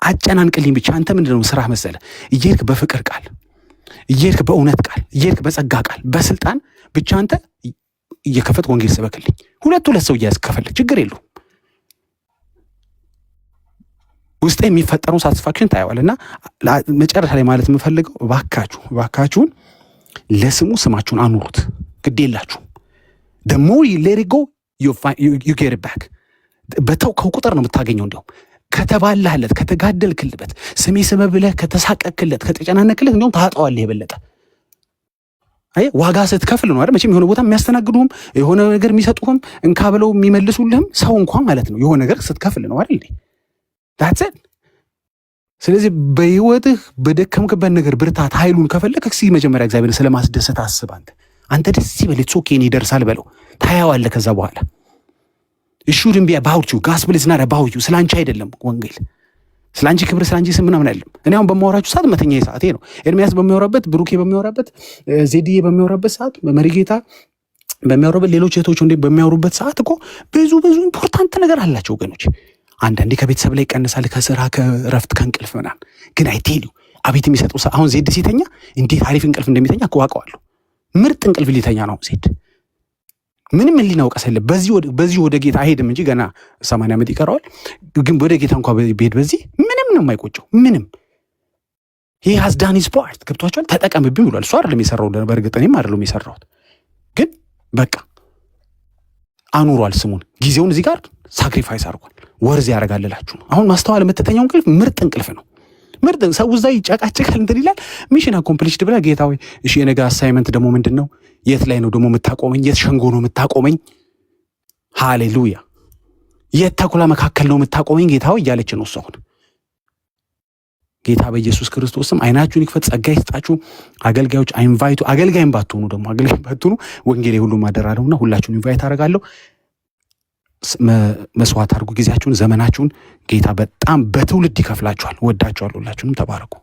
አጨናንቅልኝ ብቻ። አንተ ምንድነው ስራ መሰለ? እየሄድክ በፍቅር ቃል፣ እየሄድክ በእውነት ቃል፣ እየሄድክ በጸጋ ቃል፣ በስልጣን ብቻ አንተ እየከፈት ወንጌል ስበክልኝ። ሁለት ሰው እያያዝክ ከፈለግ ችግር የለውም። ውስጥ የሚፈጠረው ሳቲስፋክሽን ታየዋልና መጨረሻ ላይ ማለት የምፈልገው እባካችሁን ለስሙ ስማችሁን አኑሩት። ግድ የላችሁም። the more you let it go you get it back። በተውከው ቁጥር ነው የምታገኘው። እንዲያውም ከተባላህለት፣ ከተጋደልክልበት፣ ስሜ ብለህ ከተሳቀክለት፣ ከተጨናነክለት እንዲያውም ታጣዋለህ የበለጠ። አይ ዋጋ ስትከፍል ነው አይደል? መቼም የሆነ ቦታ የሚያስተናግዱህም የሆነ ነገር የሚሰጡህም እንካ ብለው የሚመልሱልህም ሰው እንኳን ማለት ነው የሆነ ነገር ስትከፍል ነው አይደል? that's it። ስለዚህ በህይወትህ በደከምክበት ነገር ብርታት ኃይሉን ከፈለክ እስኪ መጀመሪያ እግዚአብሔር ስለማስደሰት አስብ። አንተ ደስ ይበልህ ሶኬ እኔ ይደርሳል በለው። ታያዋለህ ከዛ በኋላ it shouldn't be about you. gospel is not about you። ስላንቺ አይደለም ወንጌል፣ ስላንቺ ክብር፣ ስላንቺ ስም ምናምን አይደለም። እኔ አሁን በማወራችሁ ሰዓት መተኛ ሰዓቴ ነው። ኤርሚያስ በሚያወራበት፣ ብሩኬ በሚያወራበት፣ ዜድዬ በሚያወራበት ሰዓት፣ መሪጌታ በሚያወራበት፣ ሌሎች እህቶች እንዴ በሚያወሩበት ሰዓት እኮ ብዙ ኢምፖርታንት ነገር አላቸው ወገኖች። አንዳንዴ ከቤተሰብ ላይ ይቀንሳል፣ ከስራ፣ ከረፍት፣ ከእንቅልፍ ምናምን። ግን አይቴሉ አቤት የሚሰጠው አሁን ዜድ ሲተኛ እንዴት አሪፍ እንቅልፍ እንደሚተኛ አውቀዋለሁ። ምርጥ እንቅልፍ ሊተኛ ነው ዜድ። ምንም ሊናውቀስ የለ። በዚህ ወደ ጌታ አይሄድም እንጂ ገና 80 ዓመት ይቀረዋል። ግን ወደ ጌታ እንኳን ቢሄድ በዚህ ምንም ነው የማይቆጨው። ምንም ይሄ ሀዝዳኒ ስፖርት ገብቷቸዋል። ተጠቀምብኝ ብሏል። እሱ አይደለም የሰራው፣ በእርግጥ እኔም አይደለም የሰራሁት። ግን በቃ አኑሯል ስሙን፣ ጊዜውን እዚህ ጋር ሳክሪፋይስ አድርጓል። ወርዝ ያደርጋልላችሁ። አሁን ማስተዋል የምትተኛው እንቅልፍ ምርጥ እንቅልፍ ነው። ምርጥ ሰው እዛ ይጨቃጨቃል እንትን ይላል። ሚሽን አኮምፕሊሽድ ብላ ጌታ ሆይ እሺ የነገ አሳይመንት ደግሞ ምንድን ነው? የት ላይ ነው ደግሞ የምታቆመኝ? የት ሸንጎ ነው የምታቆመኝ? ሃሌሉያ። የት ተኩላ መካከል ነው የምታቆመኝ ጌታ ሆይ እያለች ነው እሱ። አሁን ጌታ በኢየሱስ ክርስቶስ ስም አይናችሁን ይክፈት፣ ጸጋ ይስጣችሁ። አገልጋዮች ኢንቫይቱ፣ አገልጋይም ባትሆኑ ደግሞ አገልጋይም ባትሆኑ ወንጌል ሁሉ ማደራ ነውና ሁላችሁን ኢንቫይት አደርጋለሁ። መስዋዕት አድርጉ ጊዜያችሁን፣ ዘመናችሁን። ጌታ በጣም በትውልድ ይከፍላችኋል። ወዳችኋለሁ። ሁላችሁንም ተባረኩ።